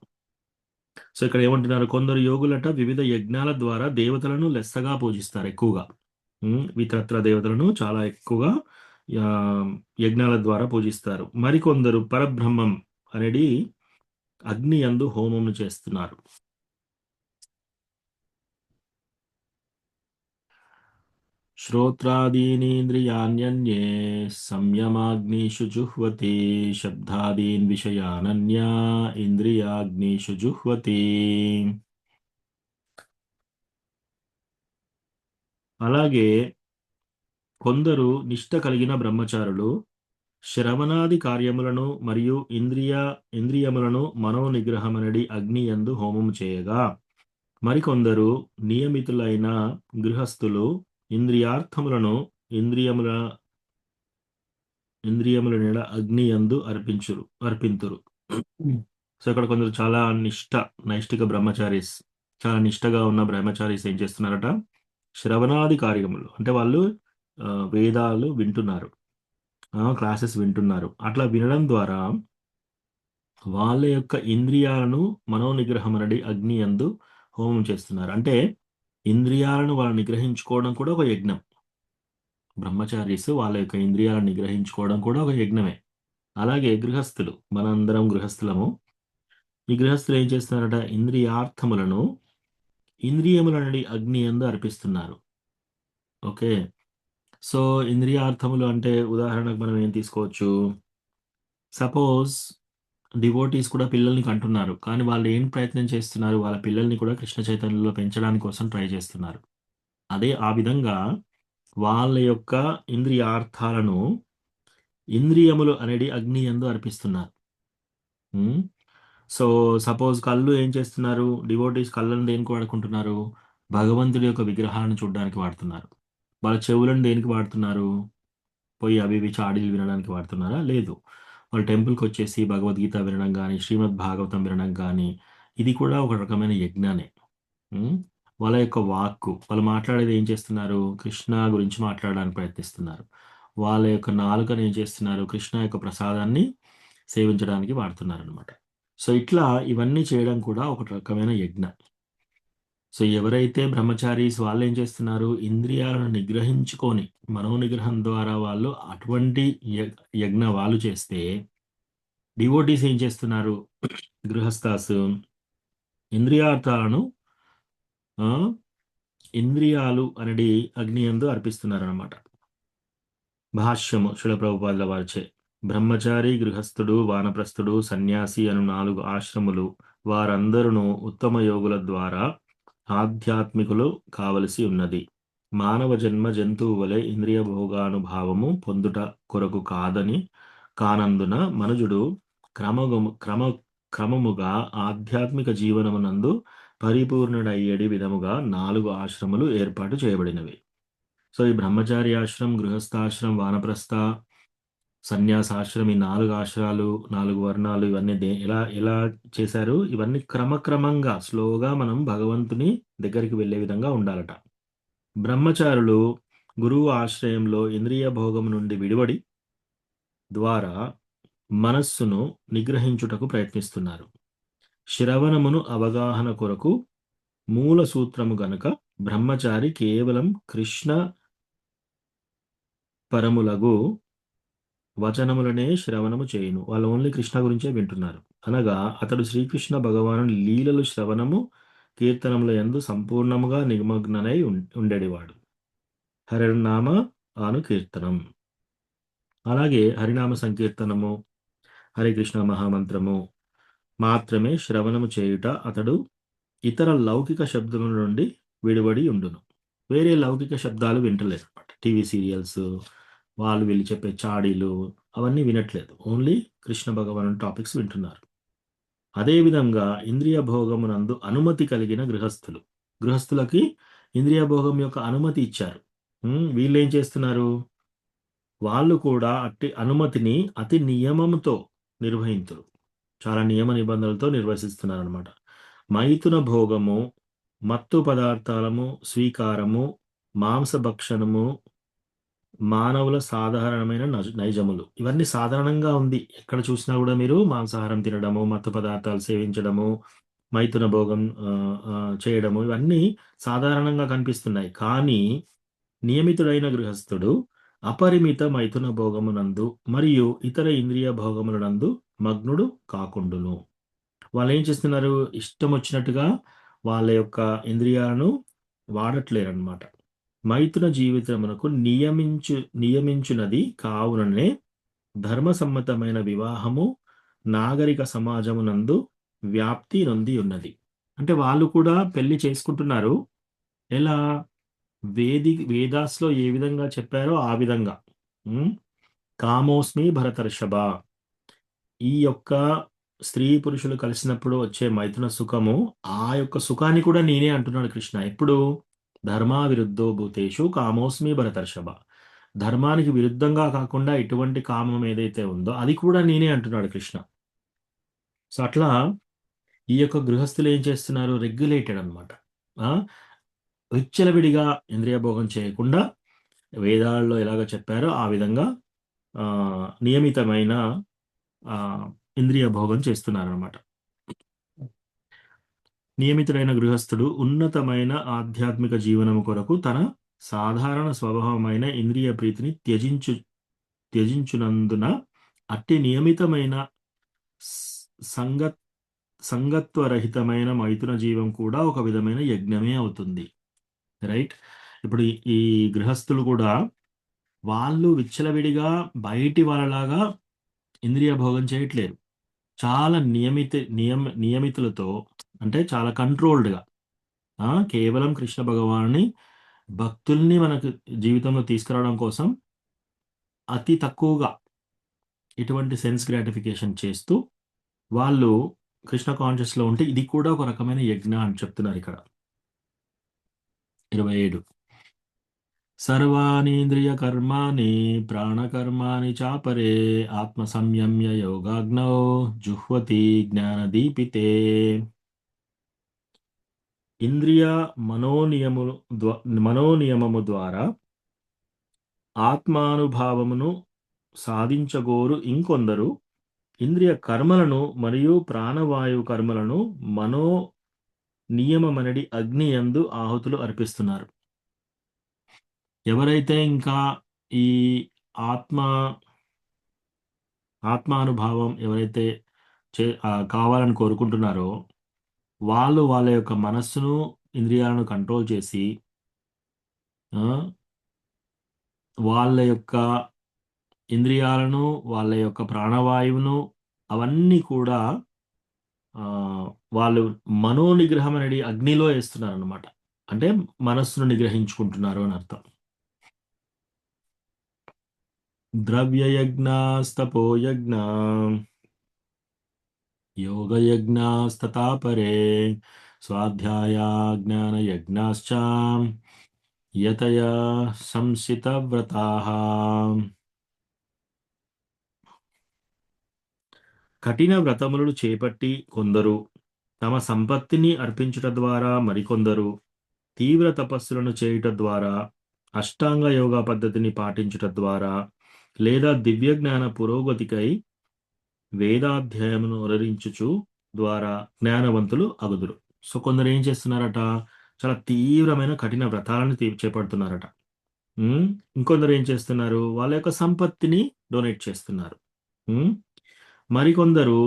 సో, ఇక్కడ ఏమంటున్నారు? కొందరు యోగులట వివిధ యజ్ఞాల ద్వారా దేవతలను లెస్సగా పూజిస్తారు ఎక్కువగా. ఇతరత్ర దేవతలను చాలా ఎక్కువగా ఆహ్, యజ్ఞాల ద్వారా పూజిస్తారు. మరికొందరు పరబ్రహ్మం అనేది అగ్ని యందు హోమమును చేస్తున్నారు. శ్రోత్రాదీనింద్రియాణ్యన్యే సంయమాగ్నిషు జుహ్వతి శబ్దాదీన్ విషయానన్యా ఇంద్రియాగ్నిషు జుహ్వతి. అలాగే కొందరు నిష్ట కలిగిన బ్రహ్మచారులు శ్రవణాది కార్యములను మరియు ఇంద్రియములను మనోనిగ్రహమనడి అగ్ని యందు హోమము చేయగా, మరికొందరు నియమితులైన గృహస్థులు ఇంద్రియార్థములను ఇంద్రియముల నెడ అగ్ని యందు అర్పింతురు. సో, ఇక్కడ కొందరు చాలా నైష్టిక బ్రహ్మచారీస్, చాలా నిష్టగా ఉన్న బ్రహ్మచారీస్ ఏం చేస్తున్నారట? శ్రవణాది కార్యములు అంటే వాళ్ళు వేదాలు వింటున్నారు, క్లాసెస్ వింటున్నారు. అట్లా వినడం ద్వారా వాళ్ళ యొక్క ఇంద్రియాలను మనోనిగ్రహం అనేది అగ్ని యందు హోమం చేస్తున్నారు. అంటే ఇంద్రియాలను వాళ్ళు నిగ్రహించుకోవడం కూడా ఒక యజ్ఞం. బ్రహ్మచారీస్ వాళ్ళ యొక్క ఇంద్రియాలను నిగ్రహించుకోవడం కూడా ఒక యజ్ఞమే. అలాగే గృహస్థులు, మనందరం గృహస్థులము. ఈ గృహస్థులు ఏం చేస్తున్నారట? ఇంద్రియార్థములను ఇంద్రియములనడి అగ్ని యందు అర్పిస్తున్నారు. ఓకే. సో ఇంద్రియార్థములు అంటే ఉదాహరణకు మనం ఏం తీసుకోవచ్చు? సపోజ్ డివోటీస్ కూడా పిల్లల్ని కంటున్నారు. కానీ వాళ్ళు ఏం ప్రయత్నం చేస్తున్నారు? వాళ్ళ పిల్లల్ని కూడా కృష్ణ చైతన్యంలో పెంచడానికి కోసం ట్రై చేస్తున్నారు. అదే ఆ విధంగా వాళ్ళ యొక్క ఇంద్రియార్థాలను ఇంద్రియములు అనేది అగ్ని యందు అర్పిస్తున్నారు. హ్మ్. సో సపోజ్ కళ్ళు ఏం చేస్తున్నారు? డివోటీస్ కళ్ళను దేనికి వాడుకుంటున్నారు? భగవంతుడి యొక్క విగ్రహాలను చూడడానికి వాడుతున్నారు. వాళ్ళ చెవులను దేనికి వాడుతున్నారు? పోయి అవి ఇవి చాడీలు వినడానికి వాడుతున్నారా? లేదు. వాళ్ళు టెంపుల్‌కి వచ్చేసి భగవద్గీత వినడం గాని, శ్రీమద్ భాగవతం వినడం గాని, ఇది కూడా ఒక రకమైన యజ్ఞానే. హ్మ్. వాళ్ళ యొక్క వాక్కు, వాళ్ళు మాట్లాడేది ఏం చేస్తున్నారు? కృష్ణ గురించి మాట్లాడడానికి ప్రయత్నిస్తున్నారు. వాళ్ళ యొక్క నాలుకను ఏం చేస్తున్నారు? కృష్ణ యొక్క ప్రసాదాన్ని సేవించడానికి వాడుతున్నారనమాట. సో, ఇట్లా ఇవన్నీ చేయడం కూడా ఒక రకమైన యజ్ఞం. సో, ఎవరైతే బ్రహ్మచారీస్ వాళ్ళేం చేస్తున్నారు? ఇంద్రియాలను నిగ్రహించుకొని, మనోనిగ్రహం ద్వారా వాళ్ళు అటువంటి యజ్ఞ వాళ్ళు చేస్తే, డివోటీస్ ఏం చేస్తున్నారు? గృహస్థాసు ఇంద్రియార్థాలను ఆ! ఇంద్రియాలు అనేది అగ్ని యందు అర్పిస్తున్నారనమాట. భాష్యము శిల ప్రభుపాదుల వారిచే. బ్రహ్మచారి, గృహస్థుడు, వానప్రస్థుడు, సన్యాసి అను 4 ఆశ్రములు వారందరును ఉత్తమ యోగుల ద్వారా ఆధ్యాత్మికులు కావలసి ఉన్నది. మానవ జన్మ జంతువు వలె ఇంద్రియ భోగానుభావము పొందుట కొరకు కానందున మనుజుడు క్రమముగా ఆధ్యాత్మిక జీవనమునందు పరిపూర్ణుడయ్యేడి విధముగా 4 ఆశ్రములు ఏర్పాటు చేయబడినవి. సో ఈ బ్రహ్మచారి ఆశ్రమం, గృహస్థాశ్రమం, వానప్రస్థ, సన్యాసాశ్రమం, ఈ 4 ఆశ్రమాలు, 4 వర్ణాలు ఇవన్నీ ఎలా చేశారు? ఇవన్నీ క్రమక్రమంగా స్లోగా మనం భగవంతుని దగ్గరికి వెళ్ళే విధంగా ఉండాలట. బ్రహ్మచారులు గురువు ఆశ్రయంలో ఇంద్రియ భోగం నుండి విడివడి ద్వారా మనస్సును నిగ్రహించుటకు ప్రయత్నిస్తున్నారు. శ్రవణమును అవగాహన కొరకు మూల సూత్రము గనుక బ్రహ్మచారి కేవలం కృష్ణ పరములగు వచనములనే శ్రవణము చేయును. వాళ్ళు ఓన్లీ కృష్ణ గురించే వింటున్నారు. అనగా అతడు శ్రీకృష్ణ భగవాను లీలలు శ్రవణము కీర్తనముల యందు సంపూర్ణముగా నిమగ్ననై ఉండేవాడు. హరినామ అను కీర్తనం, అలాగే హరినామ సంకీర్తనము, హరికృష్ణ మహామంత్రము మాత్రమే శ్రవణము చేయుట అతడు ఇతర లౌకిక శబ్దముల నుండి విడివడి ఉండును. వేరే లౌకిక శబ్దాలు వింటలేదు అనమాట. టీవీ సీరియల్స్, వాళ్ళు వీళ్ళు చెప్పే చాడీలు అవన్నీ వినట్లేదు. ఓన్లీ కృష్ణ భగవాను టాపిక్స్ వింటున్నారు. అదేవిధంగా ఇంద్రియ భోగమునందు అనుమతి కలిగిన గృహస్థులకి ఇంద్రియ భోగం యొక్క అనుమతి ఇచ్చారు. వీళ్ళు ఏం చేస్తున్నారు? వాళ్ళు కూడా అట్టి అనుమతిని అతి నియమముతో నిర్వహించరు. చాలా నియమ నిబంధనలతో నిర్వహిస్తున్నారు అనమాట. మైథున భోగము, మత్తు పదార్థాలము స్వీకారము, మాంసభక్షణము మానవుల సాధారణమైన నైజములు. ఇవన్నీ సాధారణంగా ఉంది. ఎక్కడ చూసినా కూడా మీరు మాంసాహారం తినడము, మత్తు పదార్థాలు సేవించడము, మైథున భోగం చేయడము ఇవన్నీ సాధారణంగా కనిపిస్తున్నాయి. కానీ నియమితుడైన గృహస్థుడు అపరిమిత మైథున భోగమునందు మరియు ఇతర ఇంద్రియ భోగములందు మగ్నుడు కాకుండును. వాళ్ళు ఏం చేస్తున్నారు? ఇష్టం వచ్చినట్టుగా వాళ్ళ యొక్క ఇంద్రియాలను వాడట్లేరన్నమాట. మైథున జీవితమునకు నియమించునది కావుననే ధర్మసమ్మతమైన వివాహము నాగరిక సమాజమునందు వ్యాప్తి నొంది ఉన్నది. అంటే వాళ్ళు కూడా పెళ్లి చేసుకుంటున్నారు. ఎలా? వేదాస్లో ఏ విధంగా చెప్పారో ఆ విధంగా. కామోస్మి భరతర్షభ, ఈ యొక్క స్త్రీ పురుషులు కలిసినప్పుడు వచ్చే మైథున సుఖము, ఆ యొక్క సుఖాన్ని కూడా నేనే అంటున్నాడు కృష్ణ. ఎప్పుడు? ధర్మా విరుద్ధో భూతేషు కామోస్మి భరతర్షభ, ధర్మానికి విరుద్ధంగా కాకుండా ఇటువంటి కామం ఏదైతే ఉందో అది కూడా నేనే అంటున్నాడు కృష్ణ. సో అట్లా ఈ యొక్క గృహస్థులు ఏం చేస్తున్నారు? రెగ్యులేటెడ్ అనమాట. విచ్చలవిడిగా ఇంద్రియ భోగం చేయకుండా వేదాల్లో ఎలాగ చెప్పారో ఆ విధంగా నియమితమైన ఇంద్రియ భోగం చేస్తున్నారన్నమాట. నియమితుడైన గృహస్థుడు ఉన్నతమైన ఆధ్యాత్మిక జీవనము కొరకు తన సాధారణ స్వభావమైన ఇంద్రియ ప్రీతిని త్యజించునందున అట్టి నియమితమైన సంగత్వరహితమైన మైథున జీవం కూడా ఒక విధమైన యజ్ఞమే అవుతుంది. రైట్. ఇప్పుడు ఈ గృహస్థులు కూడా వాళ్ళు విచ్చలవిడిగా బయటి వాళ్ళలాగా ఇంద్రియ భోగం చేయట్లేరు. చాలా నియమితులతో, అంటే చాలా కంట్రోల్డ్గా, కేవలం కృష్ణ భగవాన్ని భక్తుల్ని మనకు జీవితంలో తీసుకురావడం కోసం అతి తక్కువగా ఇటువంటి సెన్స్ గ్రాటిఫికేషన్ చేస్తూ వాళ్ళు కృష్ణ కాన్షియస్లో ఉంటే ఇది కూడా ఒక రకమైన యజ్ఞ అని చెప్తున్నారు ఇక్కడ. 27 సర్వాణీంద్రియ కర్మాణి ప్రాణకర్మాణి చాపరే ఆత్మ సంయమ్య యోగాగ్నౌ జుహ్వతి జ్ఞానదీపితే. ఇంద్రియ మనోనియమము ద్వారా ఆత్మానుభావమును సాధించగోరు ఇంకొందరు ఇంద్రియ కర్మలను మరియు ప్రాణవాయు కర్మలను మనో నియమమనడి అగ్ని యందు ఆహుతులు అర్పిస్తున్నారు. ఎవరైతే ఇంకా ఈ ఆత్మానుభావం ఎవరైతే కావాలని కోరుకుంటున్నారో వాళ్ళు వాళ్ళ యొక్క మనస్సును, ఇంద్రియాలను కంట్రోల్ చేసి వాళ్ళ యొక్క ఇంద్రియాలను, వాళ్ళ యొక్క ప్రాణవాయువును అవన్నీ కూడా వాళ్ళు మనోనిగ్రహం అనేది అగ్నిలో వేస్తున్నారు అన్నమాట. అంటే మనస్సును నిగ్రహించుకుంటున్నారు అని అర్థం. ద్రవ్యయజ్ఞాస్తపోయజ్ఞ యోగయజ్ఞాస్తతాపరే స్వాధ్యాయ జ్ఞానయజ్ఞాశ్చ యతయ సంసితవ్రతాః. కఠిన వ్రతములను చేపట్టి కొందరు, తమ సంపత్తిని అర్పించుట ద్వారా మరికొందరు, తీవ్ర తపస్సులను చేయుట ద్వారా, అష్టాంగ యోగా పద్ధతిని పాటించుట ద్వారా, లేదా దివ్య జ్ఞాన పురోగతికై వేదాధ్యాయమును ఉరరించుచు ద్వారా జ్ఞానవంతులు అగుదురు. సో కొందరు ఏం చేస్తున్నారట, చాలా తీవ్రమైన కఠిన వ్రతాలను చేపడుతున్నారట. ఇంకొందరు ఏం చేస్తున్నారు, వాళ్ళ యొక్క సంపత్తిని డొనేట్ చేస్తున్నారు. మరికొందరు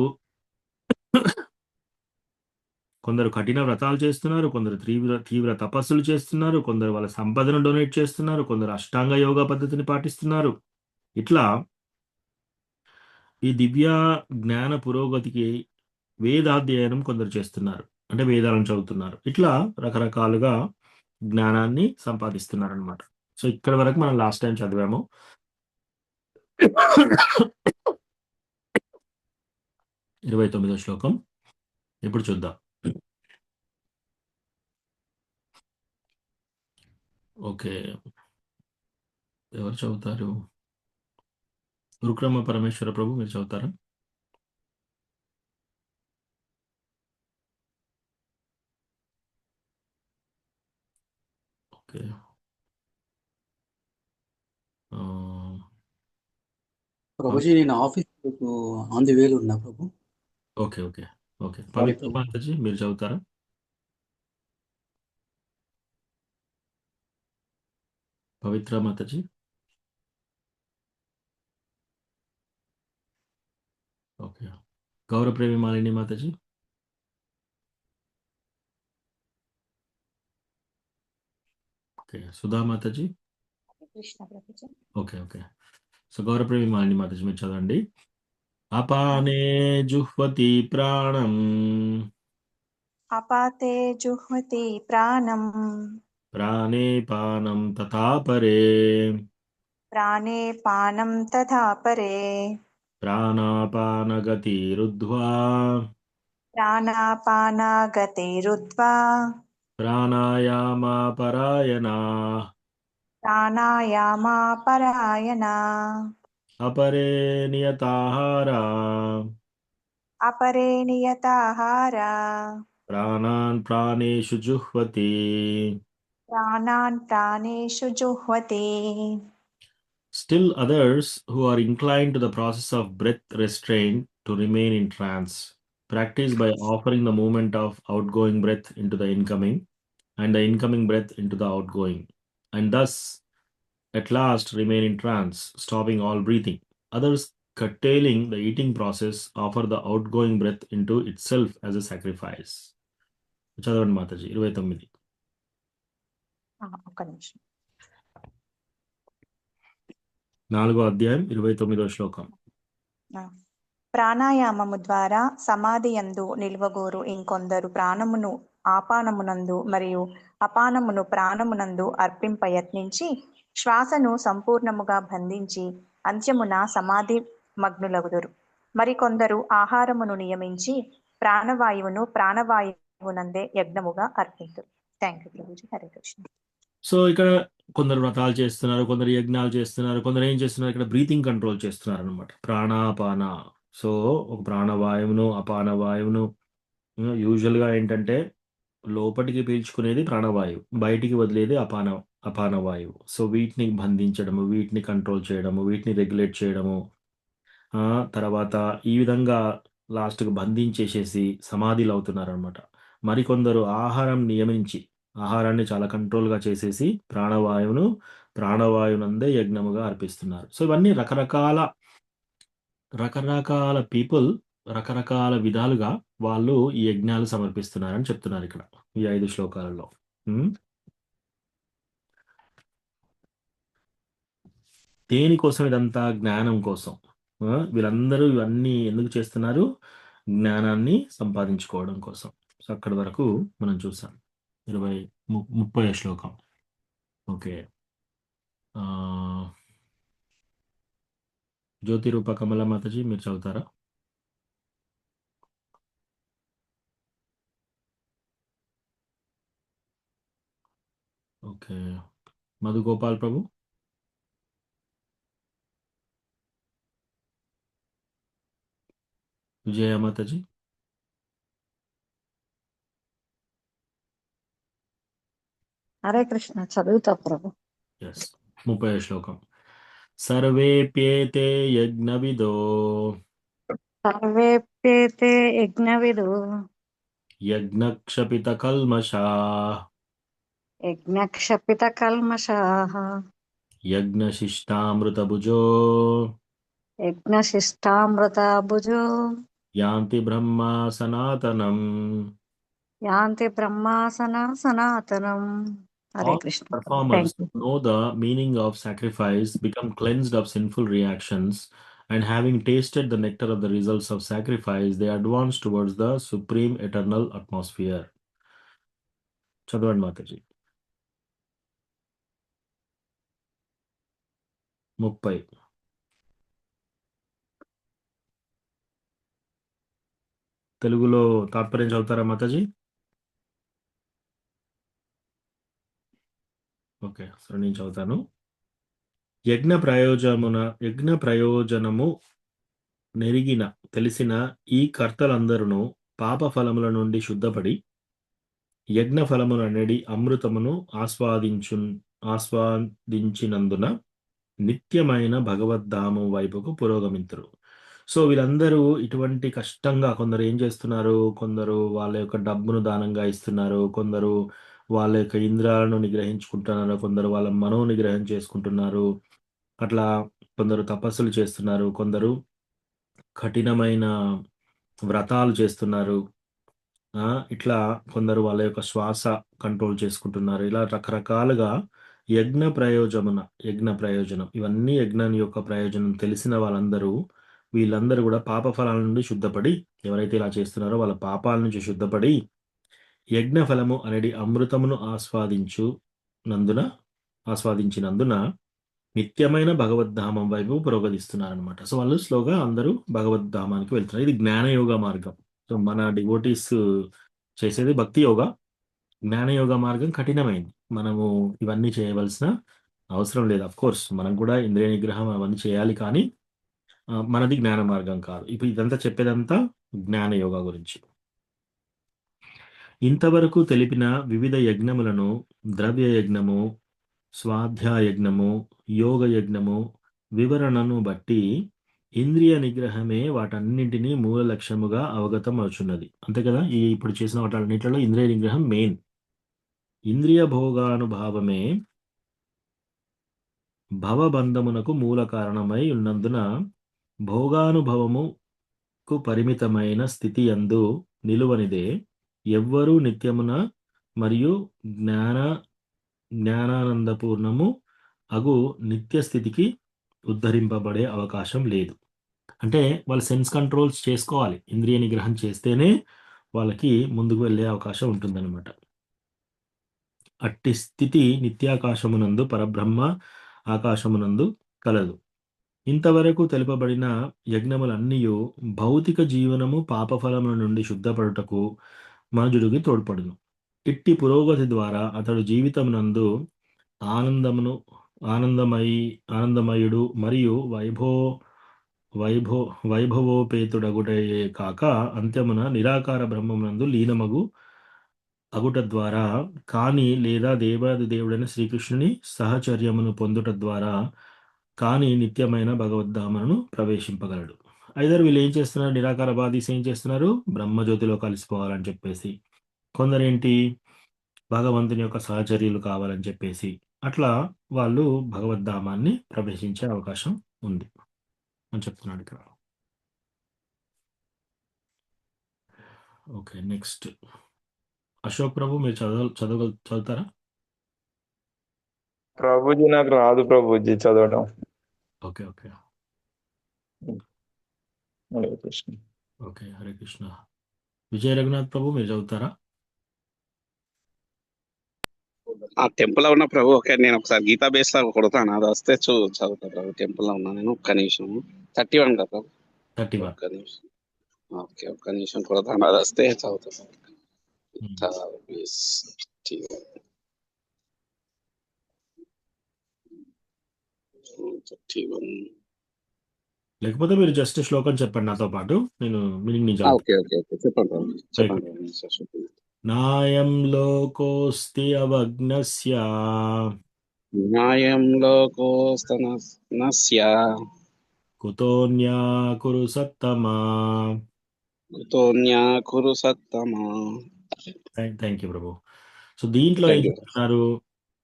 కఠిన వ్రతాలు చేస్తున్నారు, కొందరు తీవ్ర తపస్సులు చేస్తున్నారు, కొందరు వాళ్ళ సంపదను డొనేట్ చేస్తున్నారు, కొందరు అష్టాంగ యోగా పద్ధతిని పాటిస్తున్నారు. ఇట్లా ఈ దివ్య జ్ఞాన పురోగతికి వేదాధ్యయనం కొందరు చేస్తున్నారు, అంటే వేదాలను చదువుతున్నారు. ఇట్లా రకరకాలుగా జ్ఞానాన్ని సంపాదిస్తున్నారు అనమాట. సో ఇక్కడ వరకు మనం లాస్ట్ టైం చదివాము. 29వ శ్లోకం ఇప్పుడు చూద్దాం. ఓకే, ఎవరు చదువుతారు? రుక్రమ పరమేశ్వర ప్రభు మీరు చదువుతారా? ఓకే, ప్రభుజీ నేను ఆఫీస్ ఆన్ ది వేలో ఉన్నా ప్రభు. ఓకే ఓకే ఓకే పవిత్ర మాతాజీ మీరు చదువుతారా? పవిత్ర మాతాజీ. ఓకే, గౌరవప్రేమి మాలిని మాతాజీ. ఓకే, సుధా మాతాజీ. కృష్ణ ప్రభుజీ. Okay okay so Gauravapremi Malini మాతాజీ మీరు చదవండి. అపానే జుహ్వతి ప్రాణం అపాతే జుహ్వతి ప్రాణం ప్రాణే పానం తథా పరే ప్రాణే పానం తథా పరే ప్రాణాపానగతిరుద్ధ్వా ప్రాణాపానగతిరుద్ధ్వా ప్రాణాయామపరాయణా ప్రాణాయామపరాయణా అపరే నియతాహారా అపరే నియతాహారా ప్రాణాన్ ప్రాణేషు జుహ్వతి. ప్రాణాన్ ప్రాణేషు జుహ్వతి. Still others who are inclined to the process of breath restraint to remain in trance. Practice by offering the movement of outgoing breath into the incoming and the incoming breath into the outgoing, and thus at last remain in trance, stopping all breathing. Others, curtailing the eating process, offer the outgoing breath into itself as a sacrifice. చదవండి మాతాజీ 29. ఒక్క నిమిషం. 4వ అధ్యాయం 29వ శ్లోకం. ప్రాణాయామము ద్వారా సమాధి యందు నిలువగోరు ఇంకొందరు ప్రాణమును ఆపానమునందు మరియు అపానమును ప్రాణమునందు అర్పింప యత్నించి శ్వాసను సంపూర్ణముగా బంధించి అంత్యమున సమాధి మగ్నులగుదురు. మరికొందరు ఆహారమును నియమించి ప్రాణవాయువును ప్రాణవాయువునందే యజ్ఞముగా అర్పింతురు. Thank you Prabhuji. Hare Krishna. So ఇక్కడ కొందరు వ్రతాలు చేస్తున్నారు, కొందరు యజ్ఞాలు చేస్తున్నారు, కొందరు ఏం చేస్తున్నారు, ఇక్కడ బ్రీతింగ్ కంట్రోల్ చేస్తున్నారు అనమాట. ప్రాణాపాన. సో ఒక ప్రాణవాయువును అపానవాయువును యూజువల్గా ఏంటంటే లోపలికి పీల్చుకునేది ప్రాణవాయువు, బయటికి వదిలేది అపానవాయువు. సో వీటిని బంధించడము, వీటిని కంట్రోల్ చేయడము, వీటిని రెగ్యులేట్ చేయడము, తర్వాత ఈ విధంగా లాస్ట్కి బంధించేసేసి సమాధిలు అవుతున్నారు అనమాట. మరికొందరు ఆహారం నియమించి ఆహారాన్ని చాలా కంట్రోల్గా చేసేసి ప్రాణవాయువునందే యజ్ఞముగా అర్పిస్తున్నారు. సో ఇవన్నీ రకరకాల పీపుల్ రకరకాల విధాలుగా వాళ్ళు ఈ యజ్ఞాలు సమర్పిస్తున్నారని చెప్తున్నారు ఇక్కడ ఈ 5 శ్లోకాలలో. దేనికోసం ఇదంతా? జ్ఞానం కోసం. వీళ్ళందరూ ఇవన్నీ ఎందుకు చేస్తున్నారు? జ్ఞానాన్ని సంపాదించుకోవడం కోసం. సో అక్కడి వరకు మనం చూసాం. 30వ శ్లోకం. ఓకే, జ్యోతిరూప కమల మాతాజీ మీరు చదువుతారా? ఓకే, మధుగోపాల్ ప్రభు. విజయ మాతాజీ. హరే కృష్ణ. చదువుతా ప్రభు. ఎస్. 30వ శ్లోకం. సర్వేప్యేతే యజ్ఞవిదో సర్వేప్యేతే యజ్ఞవిదు యజ్ఞక్షపిత కల్మషా యజ్ఞక్షపిత కల్మషాః యజ్ఞశిష్టామృతభుజో యజ్ఞశిష్టామృతభుజో యాంతి బ్రహ్మా సనాతనం. యాంతి బ్రహ్మాసన సనాతనం. Hare All Krishna. performers thank you. know the meaning of sacrifice, become cleansed of sinful reactions, and having tasted the nectar of the results of sacrifice, they advance towards the supreme eternal atmosphere. చదవండి మాతాజీ. 30. తెలుగులో తాత్పర్యం చదువుతారా Mataji? Okay, సరే నేను చదువుతాను. యజ్ఞ ప్రయోజనము నెరిగిన తెలిసిన ఈ కర్తలందరూ పాప ఫలముల నుండి శుద్ధపడి యజ్ఞ ఫలమునడి అమృతమును ఆస్వాదించినందున నిత్యమైన భగవద్ధామం వైపుకు పురోగమింతురు. సో వీళ్ళందరూ ఇటువంటి కష్టంగా, కొందరు ఏం చేస్తున్నారు, కొందరు వాళ్ళ యొక్క డబ్బును దానంగా ఇస్తున్నారు, కొందరు వాళ్ళ యొక్క ఇంద్రియాలను నిగ్రహించుకుంటున్నారు, కొందరు వాళ్ళ మనో నిగ్రహం చేసుకుంటున్నారు, అట్లా కొందరు తపస్సులు చేస్తున్నారు, కొందరు కఠినమైన వ్రతాలు చేస్తున్నారు, ఇట్లా కొందరు వాళ్ళ యొక్క శ్వాస కంట్రోల్ చేసుకుంటున్నారు. ఇలా రకరకాలుగా యజ్ఞ ప్రయోజనం ఇవన్నీ యజ్ఞం యొక్క ప్రయోజనం తెలిసిన వీళ్ళందరూ కూడా పాప ఫలాల నుండి శుద్ధపడి, ఎవరైతే ఇలా చేస్తున్నారో వాళ్ళ పాపాల నుంచి శుద్ధపడి యజ్ఞ ఫలము అనేది అమృతమును ఆస్వాదించినందున నిత్యమైన భగవద్ధామం వైపు పురోగతిస్తున్నారనమాట. సో వాళ్ళు స్లోగా అందరూ భగవద్ధామానికి వెళ్తున్నారు. ఇది జ్ఞానయోగ మార్గం. సో మన డివోటీస్ చేసేది భక్తి యోగ. జ్ఞానయోగ మార్గం కఠినమైంది. మనము ఇవన్నీ చేయవలసిన అవసరం లేదు. అఫ్ కోర్స్ మనం కూడా ఇంద్రియ నిగ్రహం అవన్నీ చేయాలి, కానీ మనది జ్ఞాన మార్గం కాదు. ఇప్పుడు ఇదంతా చెప్పేదంతా జ్ఞానయోగ గురించి. ఇంతవరకు తెలిపిన వివిధ యజ్ఞములను ద్రవ్య యజ్ఞము, స్వాధ్యాయ యజ్ఞము, యోగ యజ్ఞము వివరణను బట్టి ఇంద్రియ నిగ్రహమే వాటన్నింటినీ మూల లక్ష్యముగా అవగతం అవుచున్నది. అంతే కదా, ఈ ఇప్పుడు చేసిన వాటన్నిటిలో ఇంద్రియ నిగ్రహం మెయిన్. ఇంద్రియ భోగానుభావమే భవబంధమునకు మూల కారణమై ఉన్నందున భోగానుభవముకు పరిమితమైన స్థితి యందు నిలువనిదే ఎవ్వరూ నిత్యమున మరియు జ్ఞానానందపూర్ణము అగు నిత్య స్థితికి ఉద్ధరింపబడే అవకాశం లేదు. అంటే వాళ్ళు సెన్స్ కంట్రోల్స్ చేసుకోవాలి. ఇంద్రియ నిగ్రహం చేస్తేనే వాళ్ళకి ముందుకు వెళ్ళే అవకాశం ఉంటుందన్నమాట. అట్టి స్థితి నిత్యాకాశమునందు పరబ్రహ్మ ఆకాశమునందు కలదు. ఇంతవరకు తెలుపబడిన యజ్ఞములన్నీయు భౌతిక జీవనము పాపఫలముల నుండి శుద్ధపడుటకు మనుజుడికి తోడ్పడును. ఇట్టి పురోగతి ద్వారా అతడు జీవితమునందు ఆనందమయుడు మరియు వైభవోపేతుడగుటయే కాక అంత్యమున నిరాకార బ్రహ్మమునందు లీనమగు అగుట ద్వారా కాని లేదా దేవాది దేవుడైన శ్రీకృష్ణుని సహచర్యమును పొందుట ద్వారా కానీ నిత్యమైన భగవద్ధామను ప్రవేశింపగలడు. ఐదరు వీళ్ళు ఏం చేస్తున్నారు, నిరాకార బాధీస్ ఏం చేస్తున్నారు, బ్రహ్మజ్యోతిలో కలిసిపోవాలని చెప్పేసి, కొందరేంటి భగవంతుని యొక్క సహచర్యలు కావాలని చెప్పేసి, అట్లా వాళ్ళు భగవద్ధామాన్ని ప్రవేశించే అవకాశం ఉంది అని చెప్తున్నాడు ఇక్కడ. ఓకే, నెక్స్ట్ అశోక్ ప్రభు, మీరు చదువుతారా? ప్రభుజీ నాకు రాదు ప్రభుజీ చదవడం. Okay okay Hare Krishna. Okay, Hare Krishna. Vijaya Raghunath ప్రభు, మీరు చదువుతారా? టెంపుల్ లో ఉన్న ప్రభు. ఓకే, నేను ఒకసారి గీతా బేస్ లో కొడతాను, అది వస్తే చదువుతా ప్రభు. టెంపుల్ లో ఉన్నా నేను. ఒక్క నిమిషం. 31 కదా ప్రభు? 31. ఒక్క నిమిషం. ఓకే, ఒక్క నిమిషం కొడతాను, అది వస్తే చదువుతా ప్రభు. గీతా బేస్ 31. లేకపోతే మీరు జస్ట్ శ్లోకం చెప్పండి నాతో పాటు, నేను మీనింగ్ నుంచి చదువుతాను. ఓకే ఓకే ఓకే, చెప్పండి ప్రభు. చెప్పండి ప్రభు. నాయం లోకోస్తి అవజ్ఞస్య న్యాయం లోకోస్తనస్య కుతోన్యా కురు సత్తమా. కుతోన్యా కురు సత్తమా. థ్యాంక్ యూ ప్రభు. సో దీంట్లో ఏం Thank you. చెప్తున్నారు,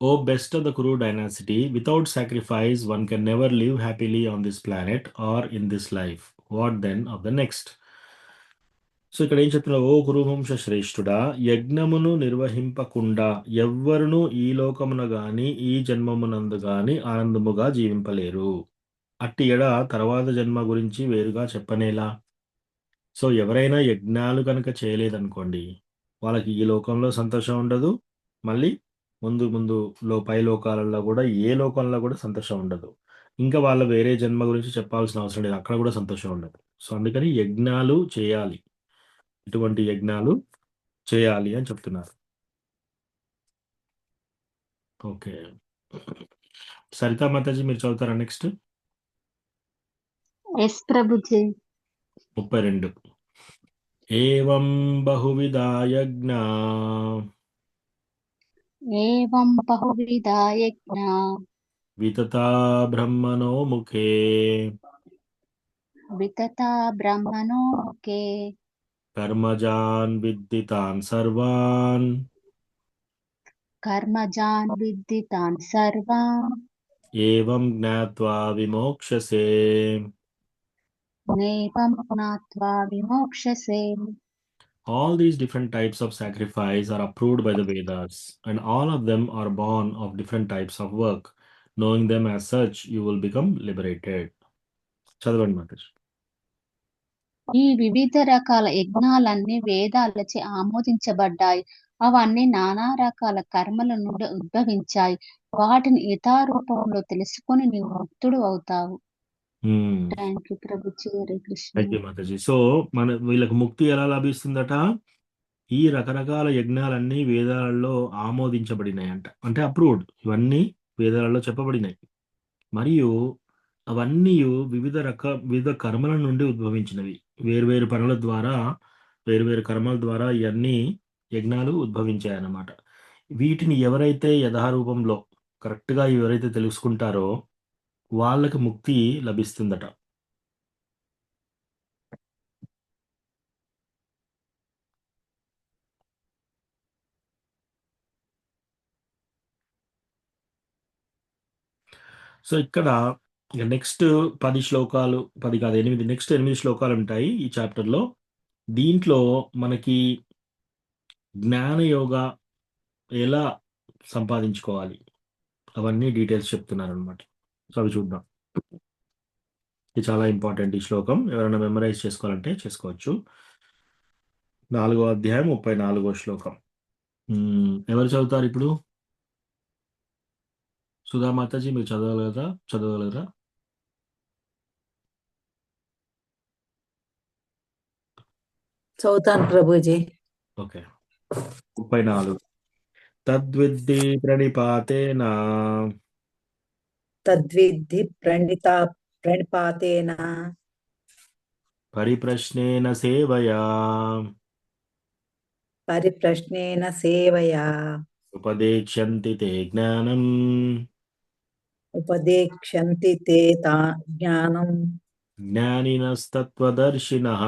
O best of the Kuru dynasty, without sacrifice one can never live happily on this planet or in this life. What then of the next? So ఇక్కడ ఏం చెప్తున్నారు, ఓ కురువంశ శ్రేష్ఠుడా, యజ్ఞమును నిర్వహింపకుండా ఎవ్వరును ఈ లోకమున గాని ఈ జన్మమునందు గాని ఆనందముగా జీవింపలేరు. అట్టి ఎడ తర్వాత జన్మ గురించి వేరుగా చెప్పనేలా. సో ఎవరైనా యజ్ఞాలు కనుక చేయలేదనుకోండి, వాళ్ళకి ఈ లోకంలో సంతోషం ఉండదు, మళ్ళీ ముందు పై లోకాలలో కూడా ఏ లోకంలో కూడా సంతోషం ఉండదు. ఇంకా వాళ్ళ వేరే జన్మ గురించి చెప్పాల్సిన అవసరం లేదు, అక్కడ కూడా సంతోషం ఉండదు. సో అందుకని యజ్ఞాలు చేయాలి, ఇటువంటి యజ్ఞాలు చేయాలి అని చెప్తున్నారు. ఓకే, సరితా మాతాజీ, మీరు చదువుతారా next? Yes Prabhuji. 32. Evam బహువిధా Yagna వితతా బ్రహ్మణో ముఖే కర్మజాన్ విద్దితాన్ సర్వాన్ evam జ్ఞాత్వా విమోక్షసే. All these different types of sacrifice are approved by the Vedas, and all of them are born of different types of work. Knowing them as such, you will become liberated. చదవండి మాతాజీ. ఈ వివిధ రకాల యజ్ఞాలన్నీ వేదాలచే ఆమోదించబడ్డాయి. అవన్నీ నానా రకాల కర్మల నుండి ఉద్భవించాయి. వాటిని యథారూపంలో తెలుసుకొని నీవు ముక్తుడు అవుతావు. Thank you Prabhuji. Hare Krishna. Thank you Mataji. So వీళ్ళకి ముక్తి ఎలా లభిస్తుందట? ఈ రకరకాల యజ్ఞాలన్నీ వేదాలలో ఆమోదించబడినాయంట, అంటే అప్రూవ్డ్. ఇవన్నీ వేదాలలో చెప్పబడినాయి, మరియు అవన్నీ వివిధ కర్మల నుండి ఉద్భవించినవి. వేరువేరు పనుల ద్వారా, వేరువేరు కర్మల ద్వారా ఇవన్నీ యజ్ఞాలు ఉద్భవించాయన్నమాట. వీటిని ఎవరైతే యథారూపంలో కరెక్ట్గా ఎవరైతే తెలుసుకుంటారో వాళ్ళకి ముక్తి లభిస్తుందట. సో ఇక్కడ ఇక నెక్స్ట్ 10 శ్లోకాలు 10 కాదు 8 నెక్స్ట్ 8 శ్లోకాలు ఉంటాయి ఈ చాప్టర్లో. దీంట్లో మనకి జ్ఞానయోగ ఎలా సంపాదించుకోవాలి అవన్నీ డీటెయిల్స్ చెప్తున్నారు అనమాట. సో అవి చూద్దాం. ఇది చాలా ఇంపార్టెంట్ ఈ శ్లోకం. ఎవరైనా మెమరైజ్ చేసుకోవాలంటే చేసుకోవచ్చు. 4వ అధ్యాయం 34వ శ్లోకం. ఎవరు చదువుతారు ఇప్పుడు? సుధా మాతాజీ మీరు చదవగలరా? చదువుతాను ప్రభుజీ. ఓకే. 34. తద్విద్ధి ప్రణిపాతేన తద్విద్ధి ప్రణిపాతేన పరిప్రశ్నేన సేవయా ఉపదేక్ష్యంతి తే జ్ఞానం ఉపదేక్ష్యంతి తే జ్ఞానం జ్ఞానినస్తత్వదర్శినః.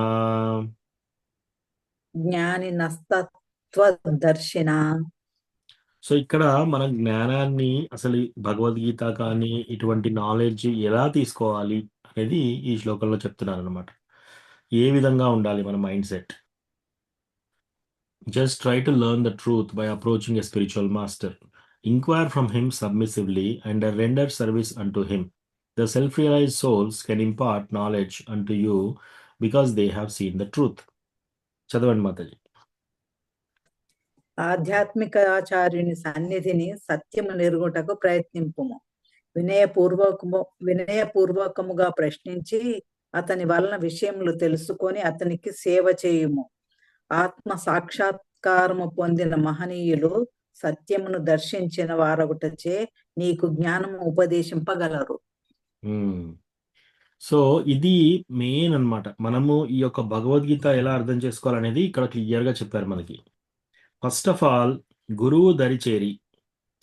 జ్ఞానినస్తత్వదర్శినా. సో ఇక్కడ మన జ్ఞానాన్ని అసలు భగవద్గీత కానీ ఇటువంటి నాలెడ్జ్ ఎలా తీసుకోవాలి అనేది ఈ శ్లోకంలో చెప్తున్నారు అనమాట. ఏ విధంగా ఉండాలి మన mind set. Just try to learn the truth by approaching a spiritual master. Inquire from him submissively and render service unto him. The self realized souls can impart knowledge unto you because they have seen the truth. చదవండి మాతాజీ. ఆధ్యాత్మికాచార్యుని సన్నిధిని సత్యము నెరుగుటకు ప్రయత్నింపుము. వినయపూర్వకముగా ప్రశ్నించి అతని వలన విషయములు తెలుసుకొని అతనికి సేవ చేయుము. ఆత్మ సాక్షాత్కారము పొందిన మహనీయులు సత్యమును దర్శించిన వారొకటచే నీకు జ్ఞానము ఉపదేశింపగలరు. సో ఇది మెయిన్ అన్నమాట. మనము ఈ యొక్క భగవద్గీత ఎలా అర్థం చేసుకోవాలనేది ఇక్కడ క్లియర్గా చెప్పారు మనకి. ఫస్ట్ ఆఫ్ ఆల్ గురువు దరిచేరి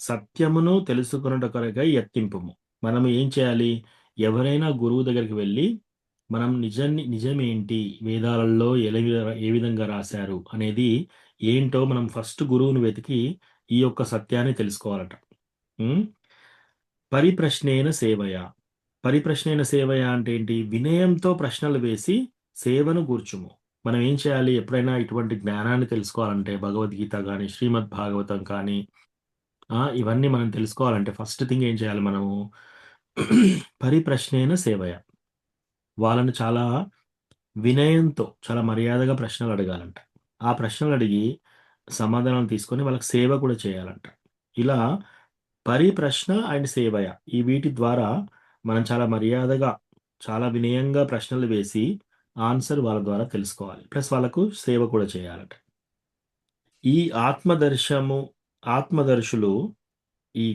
సత్యమును తెలుసుకున్నట కొరకై యత్నింపుము. మనం ఏం చేయాలి? ఎవరైనా గురువు దగ్గరికి వెళ్ళి మనం నిజమేంటి, వేదాలలో ఏ విధంగా రాశారు అనేది ఏంటో మనం ఫస్ట్ గురువును వెతికి ఈ యొక్క సత్యాన్ని తెలుసుకోవాలట. పరిప్రశ్నేన సేవయ. పరిప్రశ్నేన సేవయ అంటే ఏంటి? వినయంతో ప్రశ్నలు వేసి సేవను కూర్చుము. మనం ఏం చేయాలి? ఎప్పుడైనా ఇటువంటి జ్ఞానాన్ని తెలుసుకోవాలంటే భగవద్గీత కానీ శ్రీమద్ భాగవతం కానీ ఇవన్నీ మనం తెలుసుకోవాలంటే ఫస్ట్ థింగ్ ఏం చేయాలి? మనము పరిప్రశ్నేన సేవయ. వాళ్ళని చాలా వినయంతో చాలా మర్యాదగా ప్రశ్నలు అడగాలంట. ఆ ప్రశ్నలు అడిగి సమాధానం తీసుకొని వాళ్ళకి సేవ కూడా చేయాలంట. ఇలా పరిప్రశ్న అండ్ సేవయ ఈ వీటి ద్వారా మనం చాలా మర్యాదగా చాలా వినయంగా ప్రశ్నలు వేసి ఆన్సర్ వాళ్ళ ద్వారా తెలుసుకోవాలి. ప్లస్ వాళ్ళకు సేవ కూడా చేయాలట. ఈ ఆత్మదర్శులు ఈ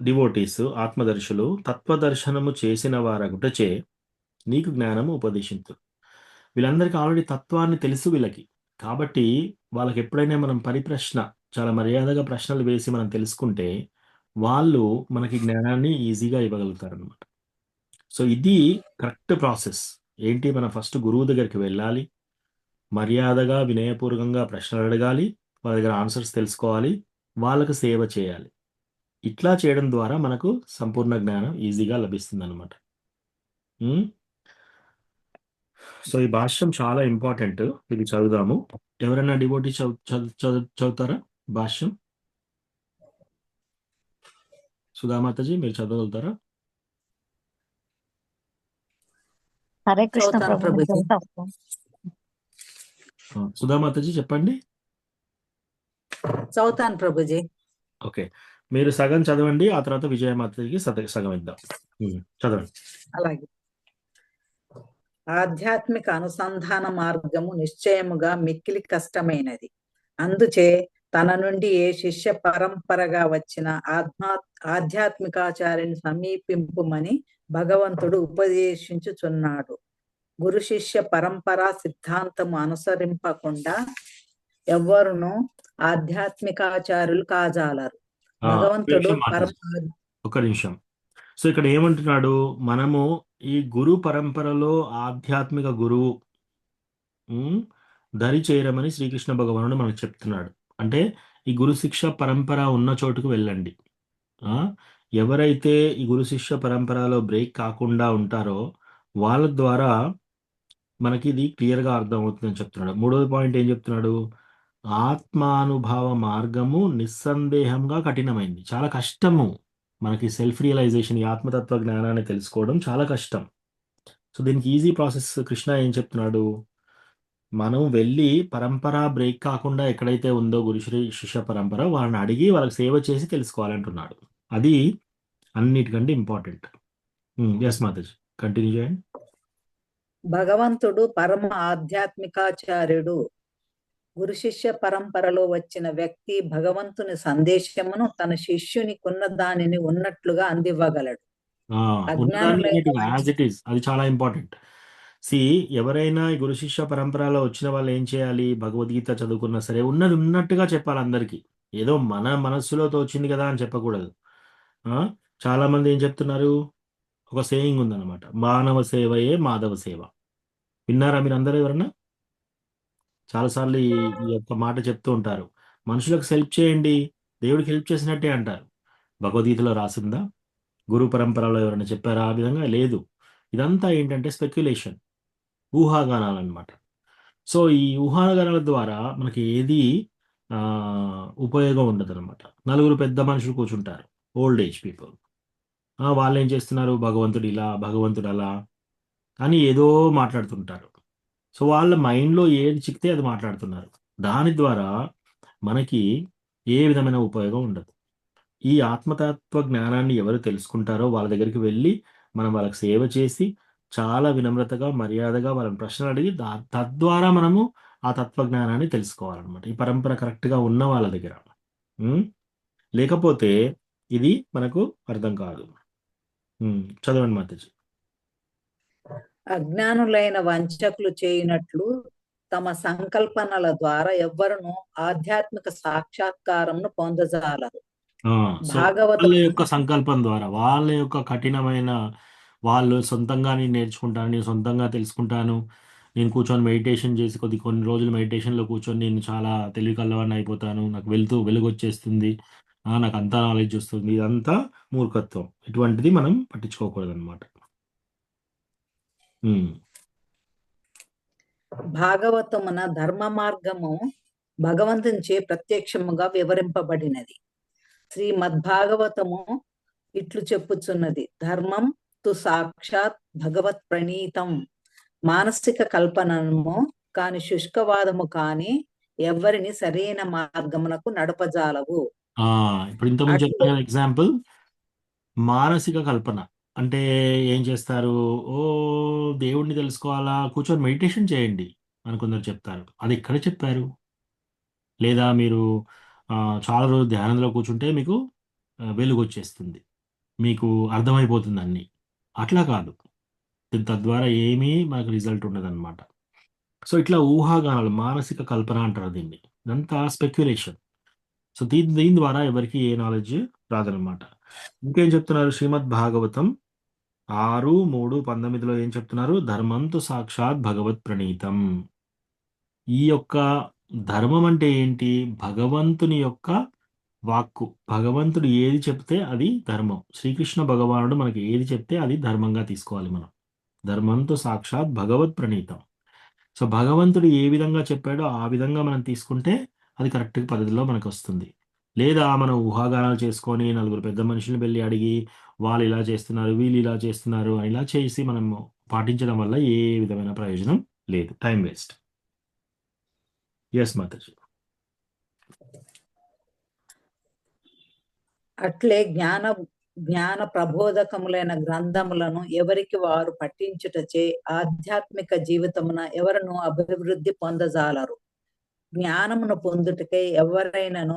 డివోటీస్ ఆత్మదర్శులు తత్వదర్శనము చేసిన వారగుటచే నీకు జ్ఞానము ఉపదేశించు. వీళ్ళందరికీ ఆల్రెడీ తత్వాన్ని తెలుసు వీళ్ళకి. కాబట్టి వాళ్ళకి ఎప్పుడైనా మనం పరిప్రశ్న చాలా మర్యాదగా ప్రశ్నలు వేసి మనం తెలుసుకుంటే వాళ్ళు మనకి జ్ఞానాన్ని ఈజీగా ఇవ్వగలుగుతారు అనమాట. సో ఇది కరెక్ట్ ప్రాసెస్. ఏంటి? మనం ఫస్ట్ గురువు దగ్గరికి వెళ్ళాలి, మర్యాదగా వినయపూర్వకంగా ప్రశ్నలు అడగాలి, వాళ్ళ దగ్గర ఆన్సర్స్ తెలుసుకోవాలి, వాళ్ళకు సేవ చేయాలి. ఇట్లా చేయడం ద్వారా మనకు సంపూర్ణ జ్ఞానం ఈజీగా లభిస్తుంది అనమాట. సో ఈ భాష్యం చాలా ఇంపార్టెంట్. ఇది చదువుదాము. ఎవరైనా డివోటీ చదువుతారా భాష్యం? సుధామాతాజీ మీరు చదవగలుగుతారా? హరే కృష్ణ చదువుతాను ప్రభు. ప్రభుజీ. సుధామాతాజీ చెప్పండి. చదువుతాను ప్రభుజీ. ఓకే, మీరు సగం చదవండి, ఆ తర్వాత విజయమాతకి సగం ఇద్దాం. చదవండి. అలాగే. ఆధ్యాత్మిక అనుసంధాన మార్గము నిశ్చయముగా మిక్కిలి కష్టమైనది. అందుచే తన నుండి ఏ శిష్య పరంపరగా వచ్చిన ఆధ్యాత్మికాచార్యుని సమీపింపుమని భగవంతుడు ఉపదేశించుచున్నాడు. గురు శిష్య పరంపరా సిద్ధాంతము అనుసరింపకుండా ఎవ్వరును ఆధ్యాత్మికాచార్యులు కాజాలరు. భగవంతుడు ఒక నిమిషం. సో ఇక్కడ ఏమంటున్నాడు? మనము ఈ గురు పరంపరలో ఆధ్యాత్మిక గురువు దరి చేరమని శ్రీకృష్ణ భగవానుడు మనకు చెప్తున్నాడు. అంటే ఈ గురు శిక్ష పరంపర ఉన్న చోటుకు వెళ్ళండి. ఎవరైతే ఈ గురు శిష్య పరంపరలో బ్రేక్ కాకుండా ఉంటారో వాళ్ళ ద్వారా మనకి ఇది క్లియర్గా అర్థమవుతుందని చెప్తున్నాడు. మూడవ పాయింట్ ఏం చెప్తున్నాడు? ఆత్మానుభవ మార్గము నిస్సందేహంగా కఠినమైంది. చాలా కష్టము. మనకి సెల్ఫ్ రియలైజేషన్, ఈ ఆత్మతత్వ జ్ఞానాన్ని తెలుసుకోవడం చాలా కష్టం. సో దీనికి ఈజీ ప్రాసెస్ కృష్ణ ఏం చెప్తున్నాడు? మనం వెళ్ళి పరంపర బ్రేక్ కాకుండా ఎక్కడైతే ఉందో గురుశ్రీ శిష్య పరంపర వాళ్ళని అడిగి వాళ్ళకి సేవ చేసి తెలుసుకోవాలంటున్నాడు. అది అన్నిటికంటే ఇంపార్టెంట్. ఎస్ మాతాజీ, కంటిన్యూ చేయండి. భగవంతుడు పరమ ఆధ్యాత్మికాచార్యుడు. గురు శిష్య పరంపరలో వచ్చిన వ్యక్తి భగవంతుని సందేశమును తన శిష్యునికున్న దానిని ఉన్నట్లుగా అందివ్వగలడు. అజ్ఞానులైన యాజ్ ఇట్ ఈస్, అది చాలా ఇంపార్టెంట్. ఎవరైనా ఈ గురు శిష్య పరంపరలో వచ్చిన వాళ్ళు ఏం చేయాలి? భగవద్గీత చదువుకున్నా సరే ఉన్నది ఉన్నట్టుగా చెప్పాలి అందరికీ. ఏదో మన మనస్సులో తోచింది కదా అని చెప్పకూడదు. చాలా మంది ఏం చెప్తున్నారు? ఒక సేయింగ్ ఉందన్నమాట, మానవ సేవయే మాధవ సేవ. విన్నారా మీరు అందరూ ఎవరన్నా? చాలాసార్లు ఈ యొక్క మాట చెప్తూ ఉంటారు. మనుషులకు హెల్ప్ చేయండి, దేవుడికి హెల్ప్ చేసినట్టే అంటారు. భగవద్గీతలో రాసిందా? గురు పరంపరలో ఎవరైనా చెప్పారా ఆ విధంగా? లేదు. ఇదంతా ఏంటంటే స్పెక్యులేషన్, ఊహాగానాలు అనమాట. సో ఈ ఊహాగానాల ద్వారా మనకి ఏది ఉపయోగం ఉండదు అనమాట. నలుగురు పెద్ద మనుషులు కూర్చుంటారు, ఓల్డ్ ఏజ్ పీపుల్. వాళ్ళు ఏం చేస్తున్నారు? భగవంతుడు ఇలా, భగవంతుడు అలా అని ఏదో మాట్లాడుతుంటారు. సో వాళ్ళ మైండ్లో ఏది చిక్కితే అది మాట్లాడుతున్నారు. దాని ద్వారా మనకి ఏ విధమైన ఉపయోగం ఉండదు. ఈ ఆత్మతత్వ జ్ఞానాన్ని ఎవరు తెలుసుకుంటారో వాళ్ళ దగ్గరికి వెళ్ళి మనం వాళ్ళకి సేవ చేసి చాలా వినమ్రతగా, మర్యాదగా వాళ్ళని ప్రశ్నలు అడిగి తద్వారా మనము ఆ తత్వజ్ఞానాన్ని తెలుసుకోవాలన్నమాట. ఈ పరంపర కరెక్ట్గా ఉన్న వాళ్ళ దగ్గర. లేకపోతే ఇది మనకు అర్థం కాదు. చదవండి మాతాజీ. అజ్ఞానులైన వంచకులు చేయనట్లు తమ సంకల్పనల ద్వారా ఎవ్వరును ఆధ్యాత్మిక సాక్షాత్కారంను పొందజాలరు. వాళ్ళ యొక్క సంకల్పం ద్వారా, వాళ్ళ యొక్క కఠినమైన, వాళ్ళు సొంతంగా నేను నేర్చుకుంటాను, నేను సొంతంగా తెలుసుకుంటాను, నేను కూర్చొని మెడిటేషన్ చేసి కొన్ని రోజులు మెడిటేషన్లో కూర్చొని నేను చాలా తెలివి కలవాడిని అయిపోతాను, నాకు వెలుగు వచ్చేస్తుంది, నాకు అంతా నాలెడ్జ్ వస్తుంది, ఇదంతా మూర్ఖత్వం. ఇటువంటిది మనం పట్టించుకోకూడదు అనమాట. భాగవతమున ధర్మ మార్గము భగవంతునిచే ప్రత్యక్షముగా వివరింపబడినది. శ్రీమద్భాగవతము ఇట్లు చెప్పుచున్నది: ధర్మం తు సాక్షాత్ భగవత్ ప్రణీతం. మానసిక కల్పనము కాని శుష్కవాదము కాని ఎవరిని సరైన మార్గమునకు నడపజాలవు. ఇప్పుడు ఇంతకుముందు చెప్పిన ఎగ్జాంపుల్ మానసిక కల్పన అంటే ఏం చేస్తారు? దేవుడిని తెలుసుకోవాలా, కూర్చొని మెడిటేషన్ చేయండి అని కొందరు చెప్తారు. అది ఎక్కడ చెప్పారు? లేదా మీరు చాలా రోజులు ధ్యానంలో కూర్చుంటే మీకు వెలుగు వచ్చేస్తుంది, మీకు అర్థమైపోతుంది అన్నీ. అట్లా కాదు. తద్వారా ఏమీ మనకు రిజల్ట్ ఉండదన్నమాట. సో ఇట్లా ఊహాగానాలు, మానసిక కల్పన అంటారు దీన్ని. ఇదంతా స్పెక్యులేషన్. సో దీని ద్వారా ఎవరికి ఏ నాలెడ్జ్ రాదనమాట. ఇంకేం చెప్తున్నారు? శ్రీమద్ భాగవతం 6:3-19 ఏం చెప్తున్నారు? ధర్మంతు సాక్షాత్ భగవత్ ప్రణీతం. ఈ యొక్క ధర్మం అంటే ఏంటి? భగవంతుని యొక్క వాక్కు. భగవంతుడు ఏది చెప్తే అది ధర్మం. శ్రీకృష్ణ భగవానుడు మనకి ఏది చెప్తే అది ధర్మంగా తీసుకోవాలి మనం. ధర్మంతో సాక్షాత్ భగవత్ ప్రణీతం. సో భగవంతుడు ఏ విధంగా చెప్పాడో ఆ విధంగా మనం తీసుకుంటే అది కరెక్ట్ పద్ధతిలో మనకు వస్తుంది. లేదా మనం ఊహాగానాలు చేసుకొని నలుగురు పెద్ద మనుషులను వెళ్ళి అడిగి వాళ్ళు ఇలా చేస్తున్నారు, వీళ్ళు ఇలా చేస్తున్నారు అని ఇలా చేసి మనం పాటించడం వల్ల ఏ విధమైన ప్రయోజనం లేదు. Time waste. ఎస్ మాతాజీ. అట్లే జ్ఞాన ప్రబోధకములైన గ్రంథములను ఎవరికి వారు పఠించుటచే ఆధ్యాత్మిక జీవితమున ఎవరును అభివృద్ధి పొందజాలరు. జ్ఞానమును పొందుటకై ఎవరైనాను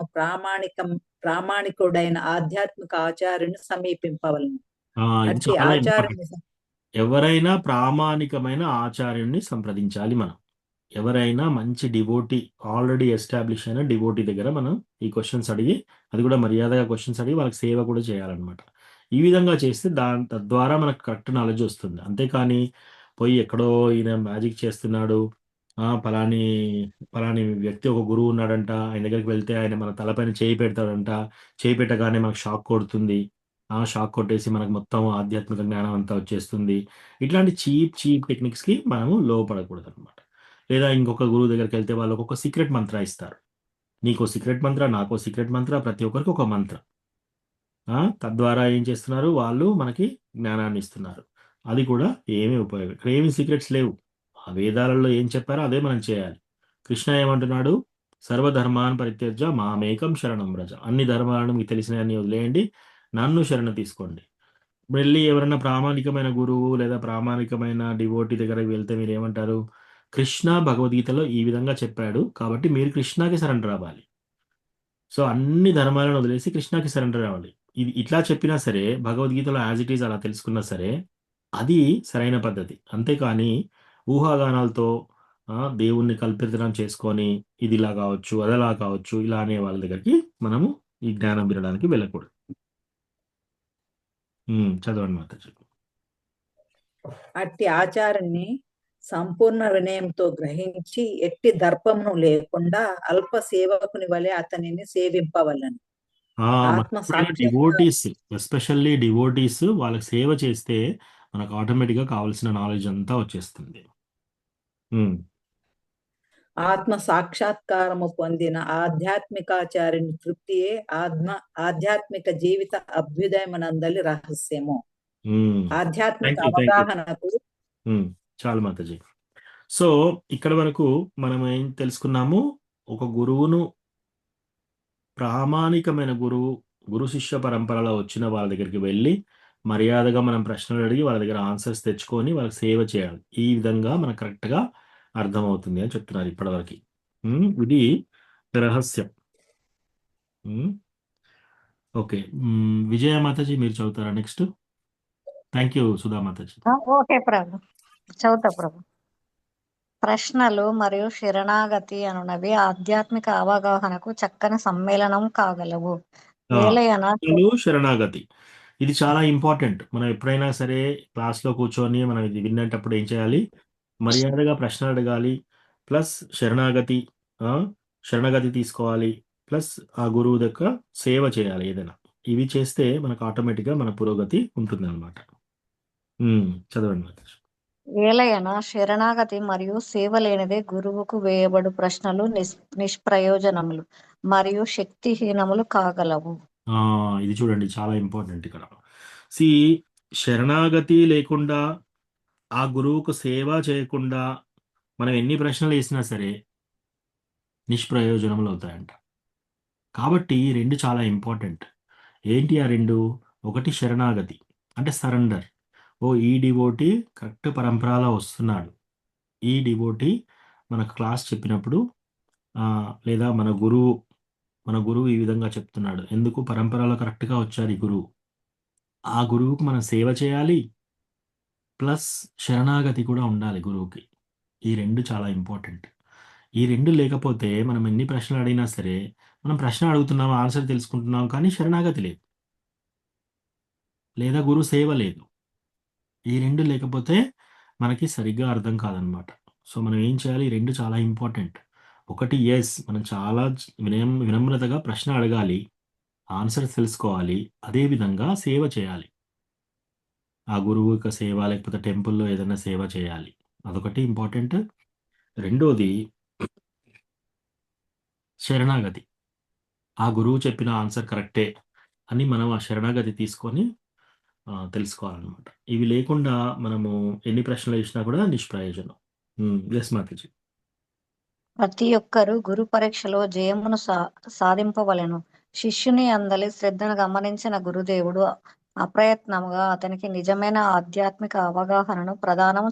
ప్రామాణికుడైన ఆధ్యాత్మిక ఆచార్యుని సమీపింపవలను. ఎవరైనా ప్రామాణికమైన ఆచార్యుని సంప్రదించాలి మనం. ఎవరైనా మంచి డివోటీ, ఆల్రెడీ ఎస్టాబ్లిష్ అయిన డివోటీ దగ్గర మనం ఈ క్వశ్చన్స్ అడిగి, అది కూడా మర్యాదగా క్వశ్చన్స్ అడిగి వాళ్ళకి సేవ కూడా చేయాలన్నమాట. ఈ విధంగా చేస్తే తద్వారా మనకు కరెక్ట్ నాలెడ్జ్ వస్తుంది. అంతేకాని పోయి ఎక్కడో ఈయన మ్యాజిక్ చేస్తున్నాడు, పలాని వ్యక్తి ఒక గురువు ఉన్నాడంట, ఆయన దగ్గరికి వెళ్తే ఆయన మన తలపైన చేయి పెడతాడంట, చేయి పెట్టగానే మనకు షాక్ కొడుతుంది, షాక్ కొట్టేసి మనకు మొత్తం ఆధ్యాత్మిక జ్ఞానం అంతా వచ్చేస్తుంది. ఇట్లాంటి చీప్ టెక్నిక్స్‌కి మనము లోపడకూడదనమాట. లేదా ఇంకొక గురువు దగ్గరికెళ్తే వాళ్ళు ఒక్కొక్క సీక్రెట్ మంత్ర ఇస్తారు. నీకో సీక్రెట్ మంత్ర, నాకో సీక్రెట్ మంత్ర, ప్రతి ఒక్కరికి ఒక మంత్ర. తద్వారా ఏం చేస్తున్నారు? వాళ్ళు మనకి జ్ఞానాన్ని ఇస్తున్నారు. అది కూడా ఏమీ ఉపయోగం. ఇక్కడ ఏమి సీక్రెట్స్ లేవు. ఆ వేదాలలో ఏం చెప్పారో అదే మనం చేయాలి. కృష్ణ ఏమంటున్నాడు? సర్వధర్మాన్ పరిత్యజ్య మామేకం శరణం వ్రజ. అన్ని ధర్మాలను మీకు తెలిసినవన్నీ వదిలేయండి. నన్ను శరణ తీసుకోండి. వెళ్ళి ఎవరైనా ప్రామాణికమైన గురువు లేదా ప్రామాణికమైన డివోటీ దగ్గరికి వెళ్తే మీరేమంటారు? కృష్ణ భగవద్గీతలో ఈ విధంగా చెప్పాడు. కాబట్టి మీరు కృష్ణకి సరెండర్ అవ్వాలి. సో, అన్ని ధర్మాలను వదిలేసి కృష్ణకి సరెండర్ అవ్వాలి. ఇది ఇట్లా చెప్పినా సరే, భగవద్గీతలో యాజ్ ఇట్ ఈజ్ అలా తెలుసుకున్నా సరే, అది సరైన పద్ధతి. అంతేకానీ ఊహాగానాలతో దేవుణ్ణి కల్పితం చేసుకొని, ఇది ఇలా కావచ్చు, అదలా కావచ్చు, ఇలా అనే వాళ్ళ దగ్గరికి మనము ఈ జ్ఞానం వినడానికి వెళ్ళకూడదు. చదవండి మాతాజీ. అట్టి ఆచారాన్ని సంపూర్ణ వినయంతో గ్రహించి ఎట్టి దర్పమును లేకుండా అల్ప సేవకుని వలె అతనిని సేవింపవలను. ఆత్మ డివోటీస్, ఎస్పెషల్లీ డివోటీస్ వాళ్ళకి సేవ చేస్తే మనకు ఆటోమేటిక్ గా కావాల్సిన నాలెడ్జ్ అంతా వచ్చేస్తుంది. ఆత్మ సాక్షాత్కారము పొందిన ఆధ్యాత్మికాచార్యుని తృప్తియే ఆధ్యాత్మిక జీవిత అభ్యుదయమనందలి రహస్యము. ఆధ్యాత్మిక అవగాహనకు చాలు మాతాజీ. సో ఇక్కడ వరకు మనం ఏం తెలుసుకున్నాము? ఒక గురువును, ప్రామాణికమైన గురు శిష్య పరంపరలో వచ్చిన వాళ్ళ దగ్గరికి వెళ్ళి మర్యాదగా మనం ప్రశ్నలు అడిగి వాళ్ళ దగ్గర ఆన్సర్స్ తెచ్చుకొని వాళ్ళకి సేవ చేయాలి. ఈ విధంగా మనకు కరెక్ట్గా అర్థమవుతుంది అని చెప్తున్నారు ఇప్పటివరకు. ఇది రహస్యం. ఓకే, విజయ మాతాజీ మీరు చదువుతారా నెక్స్ట్? థ్యాంక్ యూ సుధా మాతాజీ. ఓకే ప్రభు, చదువుతా ప్రభు. ప్రశ్నలు మరియు శరణాగతి అనునవి ఆధ్యాత్మిక అవగాహనకు చక్కని సమ్మేళనం కాగలవు. శరణాగతి ఇది చాలా ఇంపార్టెంట్. మనం ఎప్పుడైనా సరే క్లాస్లో కూర్చొని మనం ఇది వినేటప్పుడు ఏం చేయాలి? మర్యాదగా ప్రశ్నలు అడగాలి, ప్లస్ శరణాగతి తీసుకోవాలి, ప్లస్ ఆ గురువు దగ్గర సేవ చేయాలి ఏదైనా. ఇవి చేస్తే మనకు ఆటోమేటిక్గా మన పురోగతి ఉంటుంది అనమాట. చదవండి. ఏలయన శరణాగతి మరియు సేవ లేనిదే గురువుకు వేయబడు ప్రశ్నలు నిష్ప్రయోజనములు మరియు శక్తిహీనములు కాగలవు. ఇది చూడండి, చాలా ఇంపార్టెంట్ ఇక్కడ. శరణాగతి లేకుండా, ఆ గురువుకు సేవ చేయకుండా మనం ఎన్ని ప్రశ్నలు వేసినా సరే నిష్ప్రయోజనములు అవుతాయంట. కాబట్టి రెండు చాలా ఇంపార్టెంట్. ఏంటి ఆ రెండు? ఒకటి శరణాగతి అంటే సరెండర్. ఈ డివోటీ కరెక్ట్ పరంపరలో వస్తున్నాడు, ఈ డివోటీ మనకు క్లాస్ చెప్పినప్పుడు లేదా మన గురువు ఈ విధంగా చెప్తున్నాడు, ఎందుకు పరంపరలో కరెక్ట్గా వచ్చారు ఈ గురువు. ఆ గురువుకు మనం సేవ చేయాలి, ప్లస్ శరణాగతి కూడా ఉండాలి గురువుకి. ఈ రెండు చాలా ఇంపార్టెంట్. ఈ రెండు లేకపోతే మనం ఎన్ని ప్రశ్నలు అడిగినా సరే, మనం ప్రశ్న అడుగుతున్నాం, ఆన్సర్ తెలుసుకుంటున్నాం, కానీ శరణాగతి లేదు, లేదా గురు సేవ లేదు. ఈ రెండు లేకపోతే మనకి సరిగ్గా అర్థం కాదనమాట. సో మనం ఏం చేయాలి? ఈ రెండు చాలా ఇంపార్టెంట్. ఒకటి, మనం చాలా వినమ్రతగా ప్రశ్న అడగాలి, ఆన్సర్ తెలుసుకోవాలి, అదేవిధంగా సేవ చేయాలి. ఆ గురువు యొక్క సేవ, లేకపోతే టెంపుల్లో ఏదైనా సేవ చేయాలి, అదొకటి ఇంపార్టెంట్. రెండోది శరణాగతి. ఆ గురువు చెప్పిన ఆన్సర్ కరెక్టే అని మనం ఆ శరణాగతి తీసుకొని తెలుసుకోవాలన్నమాట. ఇవి లేకుండా మనము ఎన్ని ప్రశ్నలు వేసినా కూడా నిష్ప్రయోజనం. మాతాజీ. ప్రతి ఒక్కరూ గురు పరీక్షలో జయమును సాధింపవలెను. శిష్యుని అందలి శ్రద్ధను గమనించిన గురుదేవుడు అప్రయత్నముగా అతనికి నిజమైన ఆధ్యాత్మిక అవగాహనను ప్రదానము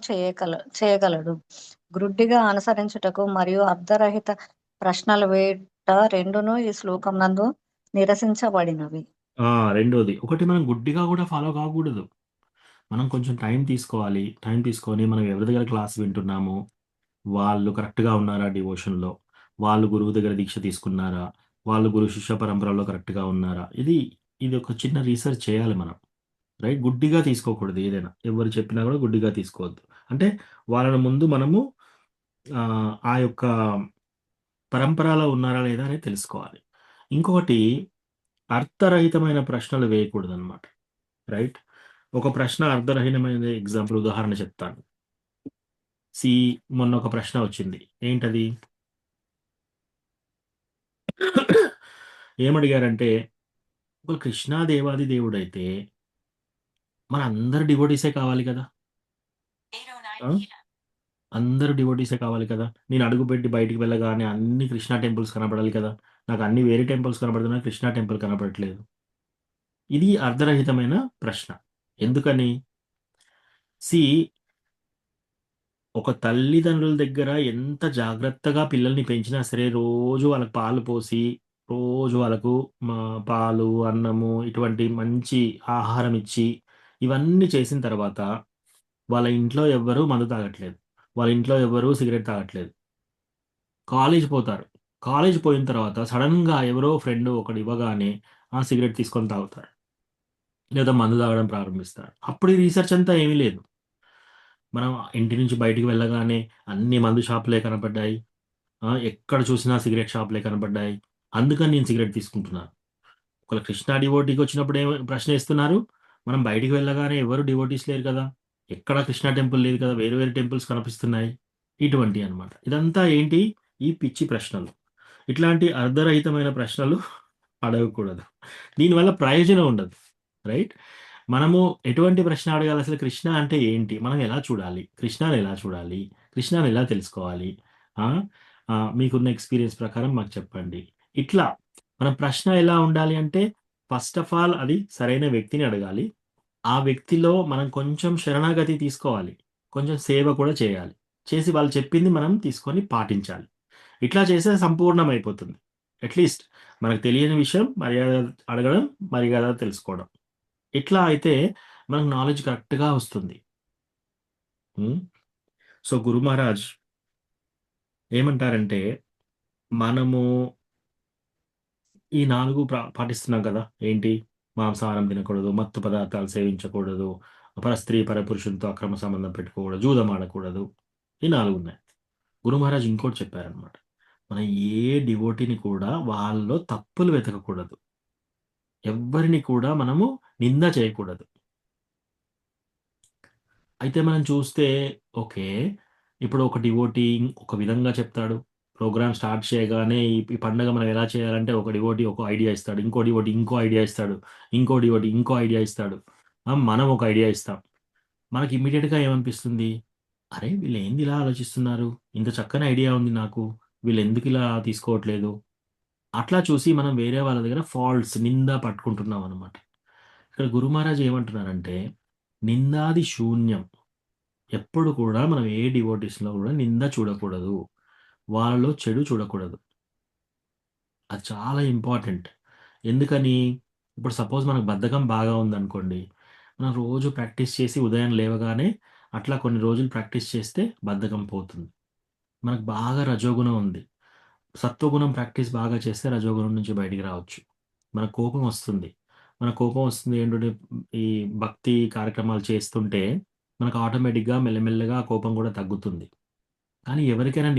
చేయగలడు. గ్రుడ్డిగా అనుసరించుటకు మరియు అర్ధరహిత ప్రశ్నలు వేయుట రెండును ఈ శ్లోకం నందు నిరసించబడినవి. రెండోది, ఒకటి మనం గుడ్డిగా కూడా ఫాలో కాకూడదు. మనం కొంచెం టైం తీసుకోవాలి. టైం తీసుకొని మనం ఎవరి దగ్గర క్లాస్ వింటున్నాము, వాళ్ళు కరెక్ట్గా ఉన్నారా డివోషన్లో, వాళ్ళు గురువు దగ్గర దీక్ష తీసుకున్నారా, వాళ్ళు గురు శిష్య పరంపరలో కరెక్ట్గా ఉన్నారా, ఇది ఒక చిన్న రీసెర్చ్ చేయాలి మనం. రైట్, గుడ్డిగా తీసుకోకూడదు. ఏదైనా ఎవరు చెప్పినా కూడా గుడ్డిగా తీసుకోవద్దు. అంటే వాళ్ళని ముందు మనము ఆ యొక్క పరంపరలో ఉన్నారా లేదా అనేది తెలుసుకోవాలి. ఇంకొకటి, అర్థరహితమైన ప్రశ్నలు వేయకూడదు అనమాట. రైట్? ఒక ప్రశ్న అర్ధరహితమైన ఎగ్జాంపుల్ ఉదాహరణ చెప్తాను. సి మొన్న ఒక ప్రశ్న వచ్చింది. ఏంటది? ఏమడిగారంటే, ఒక కృష్ణా దేవాది దేవుడైతే మన అందరు డివోటీసే కావాలి కదా! ఆ? అందరూ డివోటీసే కావాలి కదా! నేను అడుగుపెట్టి బయటికి వెళ్ళగానే అన్ని కృష్ణా టెంపుల్స్ కనపడాలి కదా! నాకు అన్ని వేరే టెంపుల్స్ కనపడుతున్నాయి. కృష్ణా టెంపుల్ కనపడట్లేదు. ఇది అర్ధరహితమైన ప్రశ్న. ఎందుకని? సి ఒక తల్లిదండ్రుల దగ్గర ఎంత జాగ్రత్తగా పిల్లల్ని పెంచినా సరే, రోజు వాళ్ళకి పాలు పోసి, రోజు వాళ్ళకు పాలు, అన్నము ఇటువంటి మంచి ఆహారం ఇచ్చి, ఇవన్నీ చేసిన తర్వాత వాళ్ళ ఇంట్లో ఎవ్వరూ మందు తాగట్లేదు. వాళ్ళ ఇంట్లో ఎవ్వరూ సిగరెట్ తాగట్లేదు. కాలేజ్ పోతారు. కాలేజ్ పోయిన తర్వాత సడెన్‌గా ఎవరో ఫ్రెండ్ ఒకడు ఇవ్వగానే సిగరెట్ తీసుకొని తాగుతారు. లేదా మందు తాగడం ప్రారంభిస్తారు. అప్పుడు ఈ రీసెర్చ్ అంతా ఏమీ లేదు. మనం ఇంటి నుంచి బయటికి వెళ్ళగానే అన్ని మందు షాపులే కనపడ్డాయి. ఎక్కడ చూసినా సిగరెట్ షాపులే కనపడ్డాయి. అందుకని నేను సిగరెట్ తీసుకుంటున్నాను. ఒకవేళ కృష్ణ డివోటీకి వచ్చినప్పుడు ప్రశ్న ఏస్తున్నారు? మనం బయటికి వెళ్ళగానే ఎవరు డివోటీస్ లేరు కదా! ఎక్కడ కృష్ణ టెంపుల్ లేదు కదా! వేరు వేరు టెంపుల్స్ కనిపిస్తున్నాయి. ఇటువంటియి అన్నమాట. ఇదంతా ఏంటి? ఈ పిచ్చి ప్రశ్నలు. ఇట్లాంటి అర్ధరహితమైన ప్రశ్నలు అడగకూడదు. దీనివల్ల ప్రయోజనం ఉండదు. రైట్? మనము ఎటువంటి ప్రశ్న అడగాలి? అసలు కృష్ణ అంటే ఏంటి? మనం ఎలా చూడాలి? కృష్ణని ఎలా చూడాలి? కృష్ణని ఎలా తెలుసుకోవాలి? ఆ! మీకున్న ఎక్స్‌పీరియన్స్ ప్రకారం మాకు చెప్పండి. ఇట్లా మన ప్రశ్న ఎలా ఉండాలి అంటే, ఫస్ట్ ఆఫ్ ఆల్ అది సరైన వ్యక్తిని అడగాలి. ఆ వ్యక్తిలో మనం కొంచెం శరణాగతి తీసుకోవాలి. కొంచెం సేవ కూడా చేయాలి. చేసి వాళ్ళు చెప్పింది మనం తీసుకొని పాటించాలి. ఇట్లా చేస్తే సంపూర్ణమైపోతుంది. అట్‌లీస్ట్ మనకు తెలియని విషయం మర్యాద అడగడం, మర్యాద తెలుసుకోవడం. ఇట్లా అయితే మనకు నాలెడ్జ్ కరెక్ట్‌గా వస్తుంది. హ్మ్. సో, గురు మహారాజ్ ఏమంటారంటే, మనము ఈ 4 పాటిస్తున్నాం కదా! ఏంటి? మాంసాహారం తినకూడదు, మత్తు పదార్థాలు సేవించకూడదు, పరస్త్రీ, పరపురుషులతో అక్రమ సంబంధం పెట్టుకోకూడదు, జూదం ఆడకూడదు. ఈ 4 ఉన్నాయి. గురు మహారాజ్ ఇంకోటి చెప్పారనమాట. మనం ఏ డివోటీని కూడా వాళ్ళలో తప్పులు వెతకకూడదు. ఎవ్వరిని కూడా మనము నింద చేయకూడదు. అయితే మనం చూస్తే ఓకే. ఇప్పుడు ఒక డివోటీ ఒక విధంగా చెప్తాడు. ప్రోగ్రామ్ స్టార్ట్ చేయగానే ఈ పండగ మనం ఎలా చేయాలంటే ఒక డివోటీ ఒక ఐడియా ఇస్తాడు. ఇంకో డివోటీ ఇంకో ఐడియా ఇస్తాడు. ఇంకో డివోటీ ఇంకో ఐడియా ఇస్తాడు. మనం ఒక ఐడియా ఇస్తాం. మనకి ఇమ్మీడియేట్‌గా ఏమనిపిస్తుంది? అరే! వీళ్ళేంది ఇలా ఆలోచిస్తున్నారు? ఇంత చక్కని ఐడియా ఉంది నాకు. వీళ్ళెందుకు ఇలా తీసుకోవట్లేదు? అట్లా చూసి మనం వేరే వాళ్ళ దగ్గర ఫాల్ట్స్ నింద పట్టుకుంటున్నాం అన్నమాట. ఇక్కడ గురు మహారాజ్ ఏమంటున్నారంటే, నిందాది శూన్యం. ఎప్పుడు కూడా మనం ఏ డివోటీస్‌లో కూడా నింద చూడకూడదు. వాళ్ళలో చెడు చూడకూడదు. అది చాలా ఇంపార్టెంట్. ఎందుకని? ఇప్పుడు సపోజ్ మనకు బద్ధకం బాగా ఉందనుకోండి. మనం రోజు ప్రాక్టీస్ చేసి ఉదయం లేవగానే అట్లా కొన్ని రోజులు ప్రాక్టీస్ చేస్తే బద్ధకం పోతుంది. మనకు బాగా రజోగుణం ఉంది. సత్వగుణం ప్రాక్టీస్ బాగా చేస్తే రజోగుణం నుంచి బయటికి రావచ్చు. మన కోపం వస్తుంది. మన కోపం వస్తుంది ఏంటంటే ఈ భక్తి కార్యక్రమాలు చేస్తుంటే మనకు ఆటోమేటిక్‌గా మెల్లమెల్లగా ఆ కోపం కూడా తగ్గుతుంది. కానీ ఎవరికైనా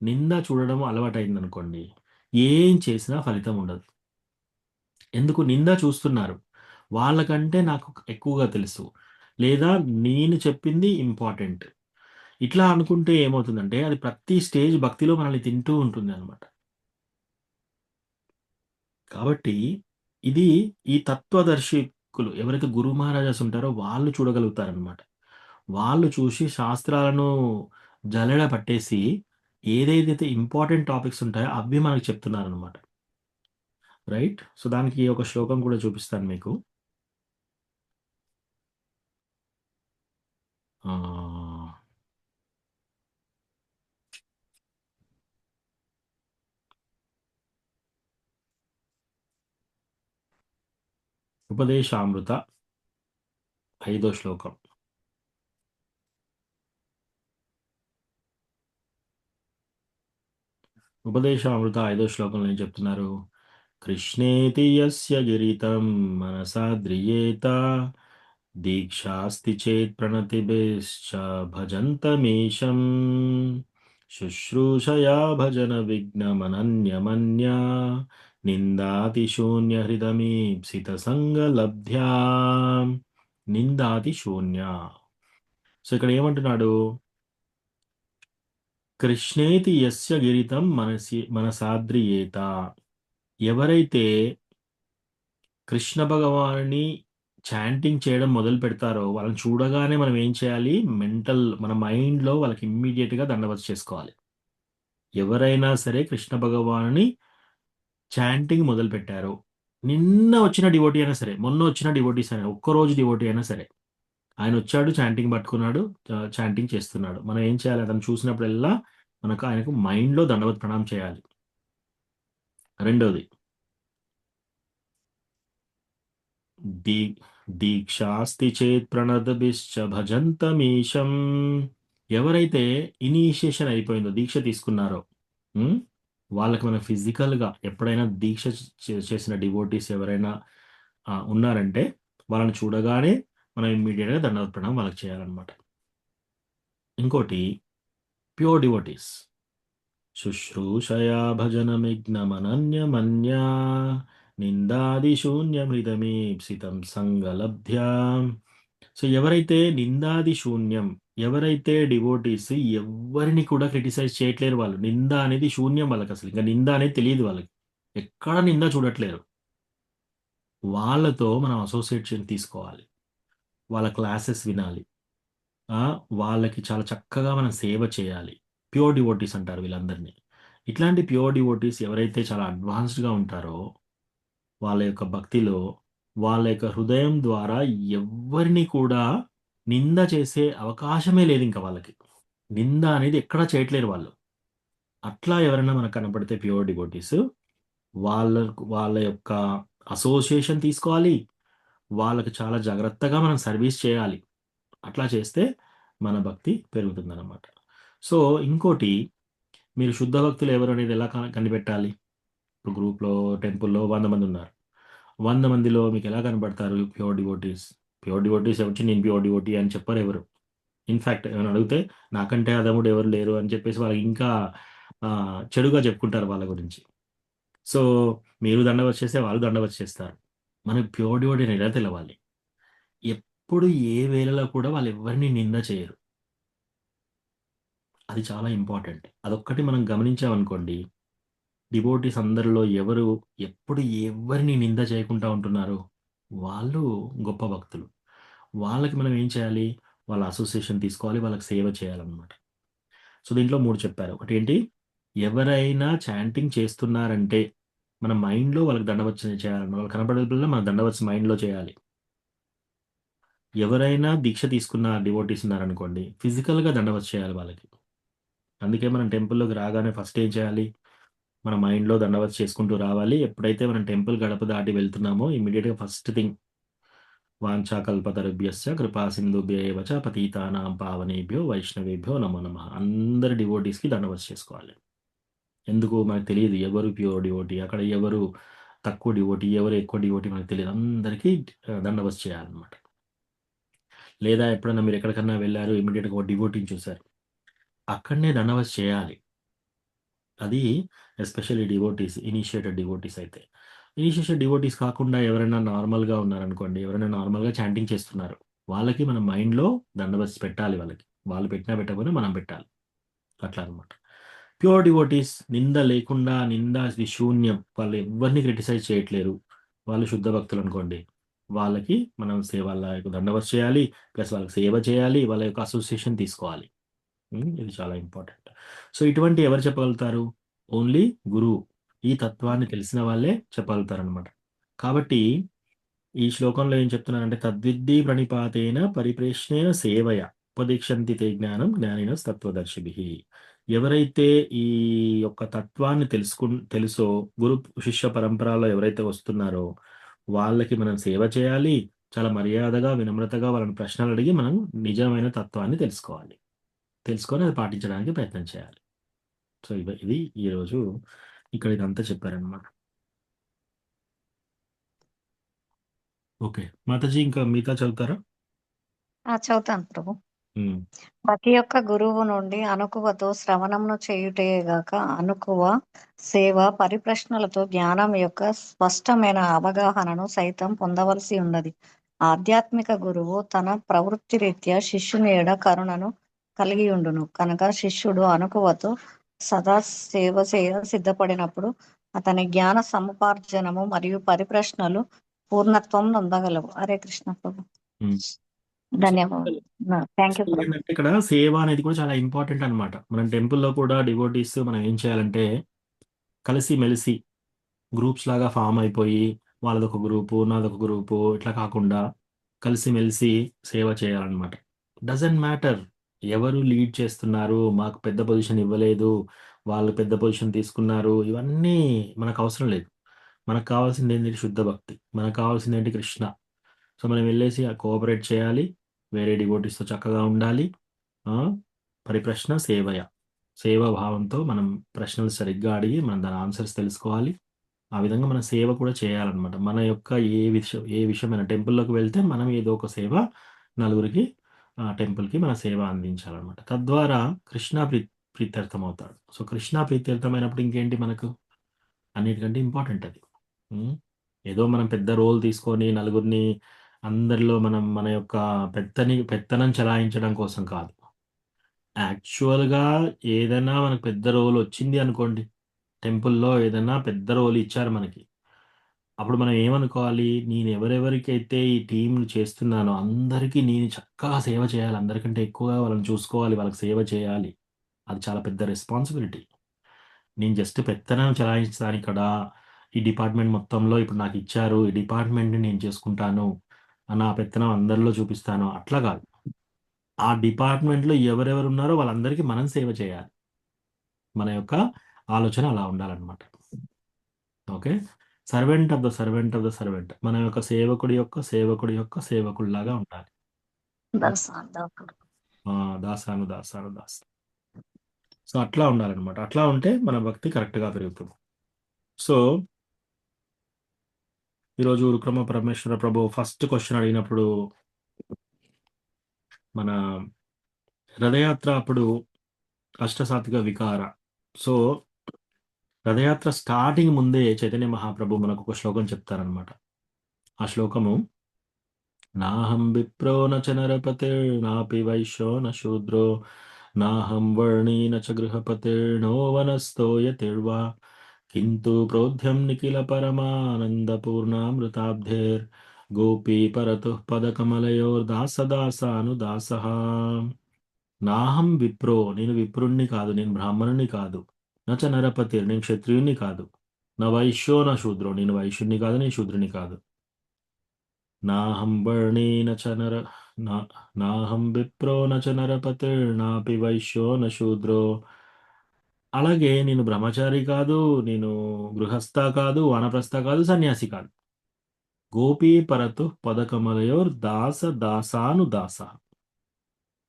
నింద చూడడం అలవాటయిందనుకోండి. ఏం చేసినా ఫలితం ఉండదు. ఎందుకు? నింద చూస్తున్నారు. వాళ్ళకంటే నాకు ఎక్కువగా తెలుసు. లేదా నేను చెప్పింది ఇంపార్టెంట్. ఇట్లా అనుకుంటే ఏమవుతుందంటే అది ప్రతి స్టేజ్ భక్తిలో మనల్ని తింటూ ఉంటుందనమాట. కాబట్టి ఇది ఈ తత్వదర్శికులు ఎవరైతే గురు మహారాజాస్ ఉంటారో వాళ్ళు చూడగలుగుతారనమాట. వాళ్ళు చూసి శాస్త్రాలను జల్లెడ పట్టేసి ఏదేదైతే ఇంపార్టెంట్ టాపిక్స్ ఉంటాయో అవి మనకు చెప్తున్నారనమాట. రైట్? సో, దానికి ఒక శ్లోకం కూడా చూపిస్తాను మీకు. ఆహ్, ఉపదేశామృత 5వ శ్లోకం. ఉపదేశామృత 5వ శ్లోకంలో ఏం చెప్తున్నారు? కృష్ణేతి యస్య గిరితం మనసా ద్రియేత దీక్షాస్తి చేత్ ప్రణతిభిశ్చ భజంతమీశం శుశ్రూషయా భజన విఘ్నమనన్యమన్యా నిందాతిశూన్యహృదమీప్సిత సంగలబ్ధ్యా. నిందాతి శూన్య. సో ఇక్కడ ఏమంటున్నాడు? కృష్ణేతి యస్య గిరితం మనసాద్రియేత. ఎవరైతే కృష్ణ భగవాన్ని చాంటింగ్ చేయడం మొదలు పెడతారో వాళ్ళని చూడగానే మనం ఏం చేయాలి? మన మైండ్లో వాళ్ళకి ఇమ్మీడియట్గా దండవత్ చేసుకోవాలి. ఎవరైనా సరే కృష్ణ భగవాన్ని చాంటింగ్ మొదలు పెట్టారు, నిన్న వచ్చిన డివోటీ అయినా సరే, మొన్న వచ్చిన డివోటీస్ అయినా, ఒక్కరోజు డివోటీ అయినా సరే, ఆయన వచ్చాడు, చాంటింగ్ పట్టుకున్నాడు, చాంటింగ్ చేస్తున్నాడు, మనం ఏం చేయాలి? అతను చూసినప్పుడల్లా ఆయనకు మైండ్లో దండవత్ ప్రణామం చేయాలి. రెండోది, దీక్షాస్తి చేత్ ప్రణతభిశ్చ భజంతమీశం. ఎవరైతే ఇనిషియేషన్ అయిపోయిందో, దీక్ష తీసుకున్నారో, వాళ్ళకి మనం ఫిజికల్గా ఎప్పుడైనా దీక్ష చేసిన డివోటీస్ ఎవరైనా ఉన్నారంటే వాళ్ళని చూడగానే మనం ఇమ్మీడియట్గా దండవత్ ప్రణామం వాళ్ళకి చేయాలన్నమాట. ఇంకోటి, ప్యూర్ డివోటీస్ శుశ్రూషయా భజనమిగ్నమనన్యమన్యా నిందాదిశూన్యమృతమీప్సితం సంగలబ్ధ్యా. సో ఎవరైతే నిందాది శూన్యం, ఎవరైతే డివోటీస్ ఎవరిని కూడా క్రిటిసైజ్ చేయట్లేరు, వాళ్ళు నింద అనేది శూన్యం, వాళ్ళకి అసలు ఇంకా నింద అనేది తెలియదు, వాళ్ళకి ఎక్కడ నింద చూడట్లేరు, వాళ్ళతో మనం అసోసియేషన్ తీసుకోవాలి, వాళ్ళ క్లాసెస్ వినాలి, వాళ్ళకి చాలా చక్కగా మనం సేవ చేయాలి. ప్యూర్ డివోటీస్ అంటారు వీళ్ళందరినీ. ఇట్లాంటి ప్యూర్ డివోటీస్ ఎవరైతే చాలా అడ్వాన్స్డ్గా ఉంటారో, వాళ్ళ యొక్క భక్తిలో, వాళ్ళ యొక్క హృదయం ద్వారా ఎవరిని కూడా నింద చేసే అవకాశమే లేదు. ఇంకా వాళ్ళకి నింద అనేది ఎక్కడా చేయట్లేరు వాళ్ళు. అట్లా ఎవరైనా మనకు కనపడితే ప్యూర్ డివోటీస్, వాళ్ళ యొక్క అసోసియేషన్ తీసుకోవాలి, వాళ్ళకి చాలా జాగ్రత్తగా మనం సర్వీస్ చేయాలి. అట్లా చేస్తే మన భక్తి పెరుగుతుందన్నమాట. సో ఇంకోటి, మీరు శుద్ధ భక్తులు ఎవరు అనేది ఎలా కనిపెట్టాలి? ఇప్పుడు గ్రూప్లో, టెంపుల్లో 100 మంది ఉన్నారు. 100 మందిలో మీకు ఎలా కనబడతారు ప్యూర్ డివోటీస్? ప్యూర్ డివోటీస్ వచ్చి నేను ప్యూర్ డివోటీ అని చెప్పారు ఎవరు. ఇన్ఫ్యాక్ట్ ఏమైనా అడిగితే నాకంటే అదముడు ఎవరు లేరు అని చెప్పేసి వాళ్ళకి ఇంకా చెడుగా చెప్పుకుంటారు వాళ్ళ గురించి. సో మీరు దండవత్ చేస్తే వాళ్ళు దండవత్ చేస్తారు. మనకి ప్యూర్ డివోటీ అని ఎలా తెలవాలి? ఎప్పుడు ఏ వేళలో కూడా వాళ్ళు ఎవరిని నింద చేయరు. అది చాలా ఇంపార్టెంట్. అదొక్కటి మనం గమనించామనుకోండి, డివోటీస్ అందరిలో ఎవరు ఎప్పుడు ఎవరిని నింద చేయకుండా ఉంటున్నారు, వాళ్ళు గొప్ప భక్తులు. వాళ్ళకి మనం ఏం చేయాలి? వాళ్ళ అసోసియేషన్ తీసుకోవాలి, వాళ్ళకి సేవ చేయాలన్నమాట. సో దీంట్లో 3 చెప్పారు. ఒకటి ఏంటి? ఎవరైనా చాంటింగ్ చేస్తున్నారంటే మన మైండ్లో వాళ్ళకి దండవత్ చేయాలన్నమాట. వాళ్ళు కనపడేలా మన దండవత్ మైండ్లో చేయాలి. ఎవరైనా దీక్ష తీసుకున్న డివోటీస్ ఉన్నారనుకోండి, ఫిజికల్గా దండవత్ చేయాలి వాళ్ళకి. అందుకే మనం టెంపుల్లోకి రాగానే ఫస్ట్ ఏం చేయాలి? మన మైండ్లో దండవత్ చేసుకుంటూ రావాలి. ఎప్పుడైతే మనం టెంపుల్ గడప దాటి వెళ్తున్నామో ఇమ్మీడియట్గా ఫస్ట్ థింగ్, వాంఛాకల్పతరుభ్యశ్చ కృపా సింధుభ్య ఏవ చ పతితానాం పావనేభ్యో వైష్ణవేభ్యో నమో నమః. అందరి డివోటీస్కి దండవత్ చేసుకోవాలి. ఎందుకు? మనకు తెలియదు ఎవరు ప్యూర్ డివోటీ, అక్కడ ఎవరు తక్కువ డివోటీ, ఎవరు ఎక్కువ డివోటీ మనకు తెలియదు. అందరికీ దండవత్ చేయాలన్నమాట. లేదా ఎప్పుడైనా మీరు ఎక్కడికన్నా వెళ్ళారు, ఇమ్మీడియట్గా ఒక డివోటీని చూశారు, అక్కడనే దండవత్ చేయాలి. అది ఎస్పెషల్లీ డివోటీస్, ఇనిషియేటెడ్ డివోటీస్ అయితే. ఇనిషియేటెడ్ డివోటీస్ కాకుండా ఎవరైనా నార్మల్గా ఉన్నారనుకోండి, ఎవరైనా నార్మల్గా చాంటింగ్ చేస్తున్నారు, వాళ్ళకి మన మైండ్లో దండవత్ పెట్టాలి. వాళ్ళకి వాళ్ళు పెట్టినా పెట్టకపోయినా మనం పెట్టాలి. అట్లా అనమాట. ప్యూర్ డివోటీస్ నింద లేకుండా, నింద శూన్యం, వాళ్ళు ఎవరిని క్రిటిసైజ్ చేయట్లేరు, వాళ్ళు శుద్ధ భక్తులు అనుకోండి, వాళ్ళకి మనం వాళ్ళ యొక్క దండవత్ చేయాలి, ప్లస్ వాళ్ళకి సేవ చేయాలి, వాళ్ళ యొక్క అసోసియేషన్ తీసుకోవాలి. ఇది చాలా ఇంపార్టెంట్. సో ఇటువంటి ఎవరు చెప్పగలుగుతారు? ఓన్లీ గురువు, ఈ తత్వాన్ని తెలిసిన వాళ్ళే చెప్పగలుగుతారనమాట. కాబట్టి ఈ శ్లోకంలో ఏం చెప్తున్నారంటే, తద్విద్ధి ప్రణిపాతేన పరిప్రేష్ణేన సేవయ ఉపదీక్షంతి తే జ్ఞానం జ్ఞానిన తత్వదర్శిభిః. ఎవరైతే ఈ యొక్క తత్వాన్ని తెలుసో, గురు శిష్య పరంపరలో ఎవరైతే వస్తున్నారో వాళ్ళకి మనం సేవ చేయాలి. చాలా మర్యాదగా, వినమ్రతగా వాళ్ళని ప్రశ్నలు అడిగి మనం నిజమైన తత్వాన్ని తెలుసుకొని అది పాటించడానికి ప్రయత్నం చేయాలి. సో ఇది ఈరోజు ఇక్కడ ఇదంతా చెప్పారనమాట. ఓకే మాతాజీ, ఇంకా మిగతా చదువుతారా? చదువుతాను ప్రభు. ఉమ్, ప్రతి ఒక్క గురువు నుండి అణకువతో శ్రవణమును చేయుటయేగాక అణకువ సేవ పరిప్రశ్నలతో జ్ఞానం యొక్క స్పష్టమైన అవగాహనను సైతం పొందవలసి ఉన్నది. ఆధ్యాత్మిక గురువు తన ప్రవృత్తి రీత్యా శిష్యుని ఎడ కరుణను కలిగి ఉండును కనుక శిష్యుడు అణకువతో సదా సేవ చేయ సిద్ధపడినప్పుడు అతని జ్ఞాన సముపార్జనము మరియు పరిప్రశ్నలు పూర్ణత్వం నొందగలవు. హరే కృష్ణ ప్రభు. ఉమ్. ధన్యవాదాలు. థ్యాంక్ సో యూ ప్రభు. ఏంటంటే ఇక్కడ సేవ అనేది కూడా చాలా ఇంపార్టెంట్ అన్నమాట. మనం టెంపుల్లో కూడా డివోటీస్ మనం ఏం చేయాలంటే కలిసి మెలిసి గ్రూప్స్ లాగా ఫామ్ అయిపోయి వాళ్ళదొక గ్రూపు నాదొక గ్రూపు ఇట్లా కాకుండా కలిసి మెలిసి సేవ చేయాలన్నమాట. డజంట్ మ్యాటర్ ఎవరు లీడ్ చేస్తున్నారు, మాకు పెద్ద పొజిషన్ ఇవ్వలేదు, వాళ్ళు పెద్ద పొజిషన్ తీసుకున్నారు, ఇవన్నీ మనకు అవసరం లేదు. మనకు కావాల్సింది ఏంటి? శుద్ధ భక్తి. మనకు కావాల్సింది ఏంటి? కృష్ణ. సో మనం వెళ్ళేసి కోఆపరేట్ చేయాలి, వేరే డివోటీస్తో చక్కగా ఉండాలి. పరిప్రశ్న సేవయ, సేవా భావంతో మనం ప్రశ్నలు సరిగ్గా అడిగి మనం దాని ఆన్సర్స్ తెలుసుకోవాలి. ఆ విధంగా మన సేవ కూడా చేయాలన్నమాట. మన యొక్క ఏ విషయమైన టెంపుల్లోకి వెళ్తే మనం ఏదో ఒక సేవ నలుగురికి టెంపుల్కి మన సేవ అందించాలన్నమాట. తద్వారా కృష్ణ ప్రీత్యర్థం అవుతాడు. సో కృష్ణ ప్రీత్యర్థమైనప్పుడు ఇంకేంటి మనకు? అన్నిటికంటే ఇంపార్టెంట్ అది. ఏదో మనం పెద్ద రోల్ తీసుకొని నలుగురిని అందరిలో మనం మన యొక్క పెత్తనం చలాయించడం కోసం కాదు. యాక్చువల్గా ఏదైనా మనకు పెద్ద రోల్ వచ్చింది అనుకోండి, టెంపుల్లో ఏదైనా పెద్ద రోల్ ఇచ్చారు మనకి, అప్పుడు మనం ఏమనుకోవాలి? నేను ఎవరెవరికైతే ఈ టీంను చేస్తున్నానో అందరికీ నేను చక్కగా సేవ చేయాలి, అందరికంటే ఎక్కువగా వాళ్ళని చూసుకోవాలి, వాళ్ళకి సేవ చేయాలి. అది చాలా పెద్ద రెస్పాన్సిబిలిటీ. నేను జస్ట్ పెత్తనం చలాయించడానికి కదా ఈ డిపార్ట్మెంట్ మొత్తంలో ఇప్పుడు నాకు ఇచ్చారు, ఈ డిపార్ట్మెంట్ని నేను చేసుకుంటాను, నా పెత్తనం అందరిలో చూపిస్తాను, అట్లా కాదు. ఆ డిపార్ట్మెంట్లో ఎవరెవరు ఉన్నారో వాళ్ళందరికీ మనం సేవ చేయాలి. మన యొక్క ఆలోచన అలా ఉండాలన్నమాట. Okay, servant of the servant of the servant, మన యొక్క సేవకుడి యొక్క సేవకుడి యొక్క సేవకుడిలాగా ఉండాలి. దాసాను దాసాను దాస. సో అట్లా ఉండాలన్నమాట. అట్లా ఉంటే మన భక్తి కరెక్ట్గా పెరుగుతుంది. సో ఈరోజు ఉరుక్రమ పరమేశ్వర ప్రభు ఫస్ట్ క్వశ్చన్ అడిగినప్పుడు మన రథయాత్ర అప్పుడు అష్టసాత్విక వికార. సో రథయాత్ర స్టార్టింగ్ ముందే చైతన్య మహాప్రభు మనకు ఒక శ్లోకం చెప్తారనమాట. ఆ శ్లోకము నాహం విప్రో నచ నరపతిర్నాపి వైశ్యో న శూద్రో నాహం వర్ణీ నచ గృహపతిర్నో వనస్థో యతిర్వా కింతు ప్రోధ్యం నిఖిల పరమానందపూర్ణామృతాబ్ధేర్ గోపీ పరతుః పదకమలయోర్దాసదాసానుదాసః. నాహం విప్రో, నేను విప్రుణ్ణి కాదు, నేను బ్రాహ్మణుని కాదు. నచ నరపతి, నేను క్షత్రియుని కాదు. నా వైశ్యో నా శూద్రో, నేను వైశ్యుని కాదు, నేను శూద్రుని కాదు. నాహం వర్ణీ నచ నాహం విప్రో నచ నరపతిర్నాపి వైశ్యో న శూద్రో. అలాగే నేను బ్రహ్మచారి కాదు, నేను గృహస్థ కాదు, వానప్రస్థ కాదు, సన్యాసి కాదు. గోపీ పరతు పదకమలయోర్ దాసానుదాస.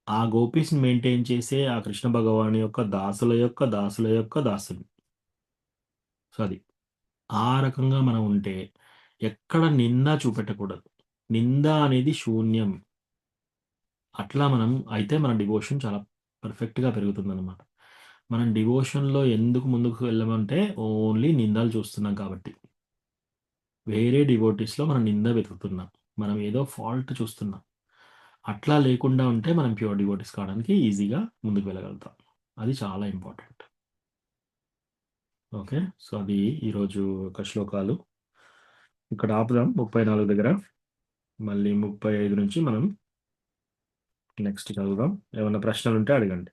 ఆ గోపీస్ని మెయింటైన్ చేసే ఆ కృష్ణ భగవాన్ యొక్క దాసుల యొక్క దాసులు. సో అది ఆ రకంగా మనం ఉంటే ఎక్కడ నింద చూపెట్టకూడదు. నింద అనేది శూన్యం. అట్లా మనం అయితే మన డివోషన్ చాలా పర్ఫెక్ట్గా పెరుగుతుంది అనమాట. మనం డివోషన్లో ఎందుకు ముందుకు వెళ్ళమంటే ఓన్లీ నిందాలు చూస్తున్నాం కాబట్టి. వేరే డివోటీస్లో మనం నింద వెతుకుతున్నాం, మనం ఏదో ఫాల్ట్ చూస్తున్నాం. అట్లా లేకుండా ఉంటే మనం ప్యూర్ డివోటీస్ కావడానికి ఈజీగా ముందుకు వెళ్ళగలుగుతాం. అది చాలా ఇంపార్టెంట్. ఓకే, సో అది ఈరోజు ఒక శ్లోకాలు. ఇక్కడ ఆపుదాం 34 దగ్గర. మళ్ళీ 35 నుంచి మనం నెక్స్ట్ చదువుదాం. ఏమైనా ప్రశ్నలు ఉంటే అడగండి.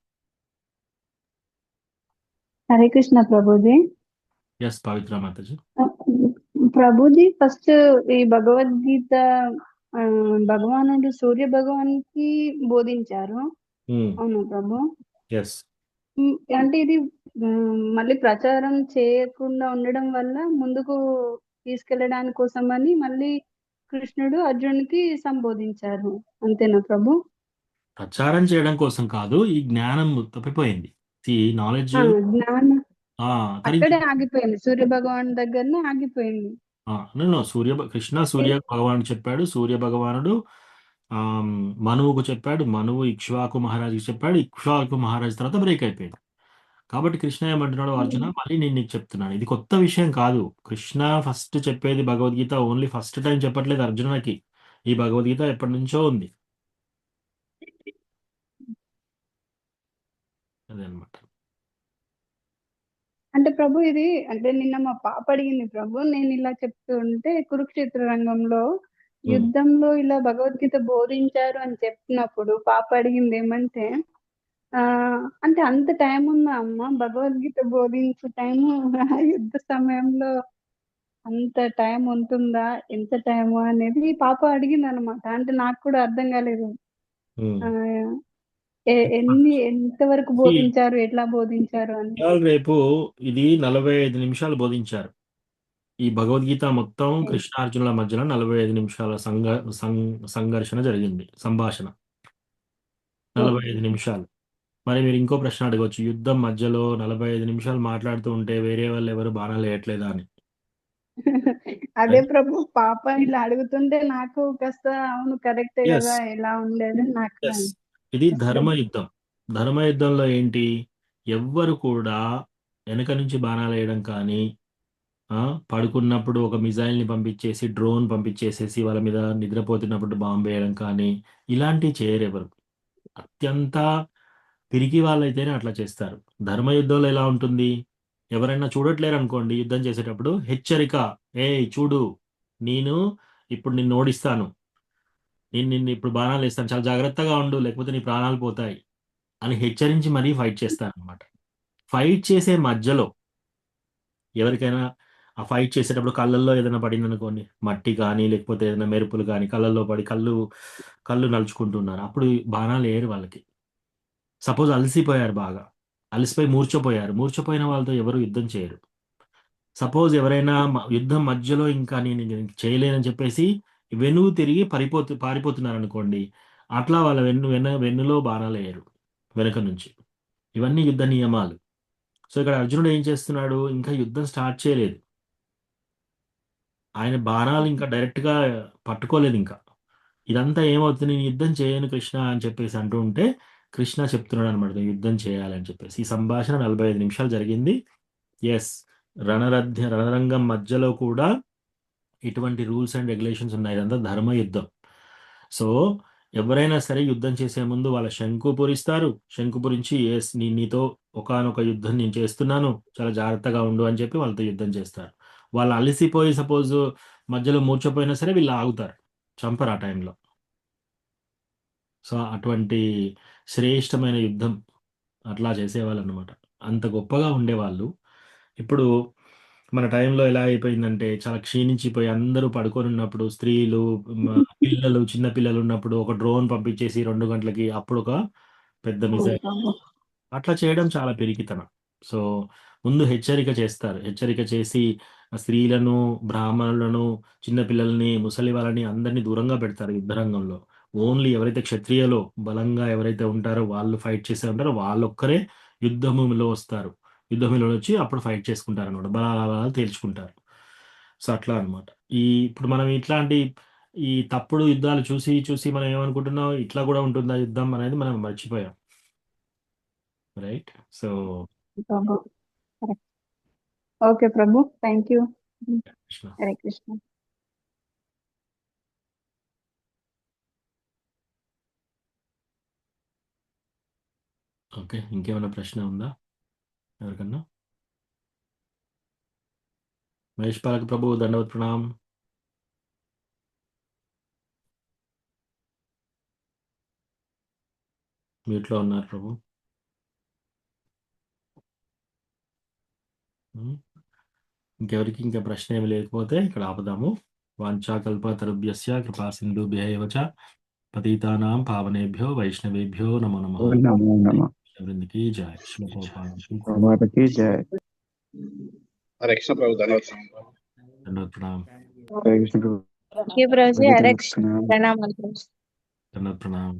హరే కృష్ణ ప్రభుజీ. ఎస్ పవిత్ర మాతాజీ. ప్రభుజీ ఫస్ట్ ఈ భగవద్గీత భగవానుడు సూర్య భగవానికి బోధించారు. అవును ప్రభు. ఎస్, అంటే ఇది మళ్ళీ ప్రచారం చేయకుండా ఉండడం వల్ల ముందుకు తీసుకెళ్ళడానికి కోసమని మళ్ళీ కృష్ణుడు అర్జునుడికి సంబోధించారు, అంతేనా ప్రభు? ప్రచారం చేయడం కోసం కాదు, ఈ జ్ఞానం తప్పిపోయింది. ఈ నాలెడ్జ్ జ్ఞానం అక్కడే ఆగిపోయింది, సూర్య భగవాన్ దగ్గరనే ఆగిపోయింది. కృష్ణ సూర్య భగవానుడు చెప్పాడు. సూర్య భగవానుడు మనువుకు చెప్పాడు, మనువు ఇక్ష్వాకు మహారాజుకి చెప్పాడు, ఇక్ష్వాకు మహారాజు తర్వాత బ్రేక్ అయిపోయింది. కాబట్టి కృష్ణ ఏమంటున్నాడు, అర్జున మళ్ళీ నేను నీకు చెప్తున్నాను, ఇది కొత్త విషయం కాదు. కృష్ణ ఫస్ట్ చెప్పేది భగవద్గీత ఓన్లీ ఫస్ట్ టైం చెప్పట్లేదు అర్జునుడికి. ఈ భగవద్గీత ఎప్పటి నుంచో ఉంది. అదే అనమాట. అంటే ప్రభు ఇది అంటే నిన్న మా పాప అడిగింది ప్రభు, నేను ఇలా చెప్తూ ఉంటే కురుక్షేత్ర రంగంలో యుద్ధంలో ఇలా భగవద్గీత బోధించారు అని చెప్పినప్పుడు పాప అడిగింది ఏమంటే అంటే అంత టైం ఉందా అమ్మ భగవద్గీత బోధించే టైము యుద్ధ సమయంలో అంత టైం ఉంటుందా, ఎంత టైము అనేది పాప అడిగింది అనమాట. అంటే నాకు కూడా అర్థం కాలేదు ఎంతవరకు బోధించారు, ఎట్లా బోధించారు అని. రేపు ఇది 45 నిమిషాలు బోధించారు. ఈ భగవద్గీత మొత్తం కృష్ణార్జునుల మధ్యలో 45 నిమిషాల సంఘర్షణ జరిగింది, సంభాషణ 45 నిమిషాలు. మరి మీరు ఇంకో ప్రశ్న అడగవచ్చు, యుద్ధం మధ్యలో 45 నిమిషాలు మాట్లాడుతూ ఉంటే వేరే వాళ్ళు ఎవరు బాణాలు వేయట్లేదా అని. అదే ప్రభు పాప ఇలా అడుగుతుంటే నాకు కాస్త అవును కరెక్టే కదా, ఎలా ఉండేది నాకు. ఇది ధర్మయుద్ధం. ధర్మయుద్ధంలో ఏంటి, ఎవ్వరు కూడా వెనక నుంచి బాణాలు వేయడం కానీ, పడుకున్నప్పుడు ఒక మిజైల్ని పంపించేసి డ్రోన్ పంపించేసేసి వాళ్ళ మీద నిద్రపోతున్నప్పుడు బాంబు వేయడం కానీ ఇలాంటివి చేయరు ఎవరు. అత్యంత పిరికి వాళ్ళైతేనే అట్లా చేస్తారు. ధర్మయుద్ధంలో ఎలా ఉంటుంది, ఎవరైనా చూడట్లేరు అనుకోండి యుద్ధం చేసేటప్పుడు హెచ్చరిక, చూడు నేను ఇప్పుడు నిన్ను ఓడిస్తాను, నిన్ను ఇప్పుడు బాణాలు వేస్తాను, చాలా జాగ్రత్తగా ఉండు లేకపోతే నీ ప్రాణాలు పోతాయి అని హెచ్చరించి మరీ ఫైట్ చేస్తారు అనమాట. ఫైట్ చేసే మధ్యలో ఎవరికైనా ఆ ఫైట్ చేసేటప్పుడు కళ్ళల్లో ఏదైనా పడింది అనుకోండి, మట్టి కానీ లేకపోతే ఏదైనా మెరుపులు కానీ కళ్ళల్లో పడి కళ్ళు నలుచుకుంటున్నారు, అప్పుడు బాణాలు వేయరు వాళ్ళకి. సపోజ్ అలసిపోయారు, బాగా అలసిపోయి మూర్ఛపోయిన వాళ్ళతో ఎవరు యుద్ధం చేయరు. సపోజ్ ఎవరైనా యుద్ధం మధ్యలో ఇంకా నేను చేయలేనని చెప్పేసి వెన్ను తిరిగి పారిపోతున్నారు అనుకోండి, అట్లా వాళ్ళ వెన్నులో బాణాలు వేయరు వెనక నుంచి. ఇవన్నీ యుద్ధ నియమాలు. సో ఇక్కడ అర్జునుడు ఏం చేస్తున్నాడు, ఇంకా యుద్ధం స్టార్ట్ చేయలేదు, ఆయన బాణాలు ఇంకా డైరెక్ట్గా పట్టుకోలేదు. ఇంకా ఇదంతా ఏమవుతుంది, నేను యుద్ధం చేయను కృష్ణ అని చెప్పేసి అంటూ ఉంటే కృష్ణ చెప్తున్నాడు అనమాట యుద్ధం చేయాలని చెప్పేసి. ఈ సంభాషణ 45 నిమిషాలు జరిగింది. రణరంగం మధ్యలో కూడా ఇటువంటి రూల్స్ అండ్ రెగ్యులేషన్స్ ఉన్నాయి. ఇదంతా ధర్మయుద్ధం. సో ఎవరైనా సరే యుద్ధం చేసే ముందు వాళ్ళ శంకు పూరిస్తారు. శంకు పూరించి నీతో ఒకానొక యుద్ధం నేను చేస్తున్నాను, చాలా జాగ్రత్తగా ఉండు అని చెప్పి వాళ్ళతో యుద్ధం చేస్తారు. వాళ్ళు అలసిపోయి సపోజ్ మధ్యలో మూర్చపోయినా సరే వీళ్ళు ఆగుతారు, చంపరు ఆ టైంలో. సో అటువంటి శ్రేష్టమైన యుద్ధం అట్లా చేసేవాళ్ళు అనమాట, అంత గొప్పగా ఉండేవాళ్ళు. ఇప్పుడు మన టైంలో ఎలా అయిపోయిందంటే చాలా క్షీణించిపోయి అందరూ పడుకొని ఉన్నప్పుడు, స్త్రీలు పిల్లలు చిన్న పిల్లలు ఉన్నప్పుడు ఒక డ్రోన్ పంపించేసి 2 గంటలకి అప్పుడు ఒక పెద్ద మిసైల్, అట్లా చేయడం చాలా పిరికితనం. సో ముందు హెచ్చరిక చేస్తారు, హెచ్చరిక చేసి స్త్రీలను, బ్రాహ్మణులను, చిన్నపిల్లల్ని, ముసలి వాళ్ళని అందరినీ దూరంగా పెడతారు యుద్ధరంగంలో. ఓన్లీ ఎవరైతే క్షత్రియులో బలంగా ఎవరైతే ఉంటారో వాళ్ళు ఫైట్ చేసే ఉంటారో వాళ్ళొక్కరే యుద్ధభూమిలో వస్తారు. యుద్ధభూమిలో వచ్చి అప్పుడు ఫైట్ చేసుకుంటారు అనమాట, బలాలు తేల్చుకుంటారు. సో అట్లా అనమాట. ఇప్పుడు మనం ఇట్లాంటి ఈ తప్పుడు యుద్ధాలు చూసి మనం ఏమనుకుంటున్నాం, ఇట్లా కూడా ఉంటుందా యుద్ధం అనేది మనం మర్చిపోయాం, right? So okay Prabhu, thank you. Hare Krishna. Okay, ఇంకేమైనా ప్రశ్న ఉందా ఎవరికన్నా? మహేష్ పాలక ప్రభు దండవత్ ప్రణాం. మ్యూట్లో ఉన్నారు ప్రభు. ఇంకెవరికి ఇంకా ప్రశ్న ఏమి లేకపోతే ఇక్కడ ఆపుదాము. వాంఛాకల్పతరుభ్యస్య కృపా సింధుభ్యైవ చ పతితానాం పావనేభ్యో వైష్ణవేభ్యో నమో నమః. వృందకి జయ. ప్రభుకి జయ. హరే కృష్ణ ప్రభు, ధన్యవాదాలు. దండవత్ ప్రణాం. హరే కృష్ణ ప్రభు. ధన్యవాదాలు. దండవత్ ప్రణాం.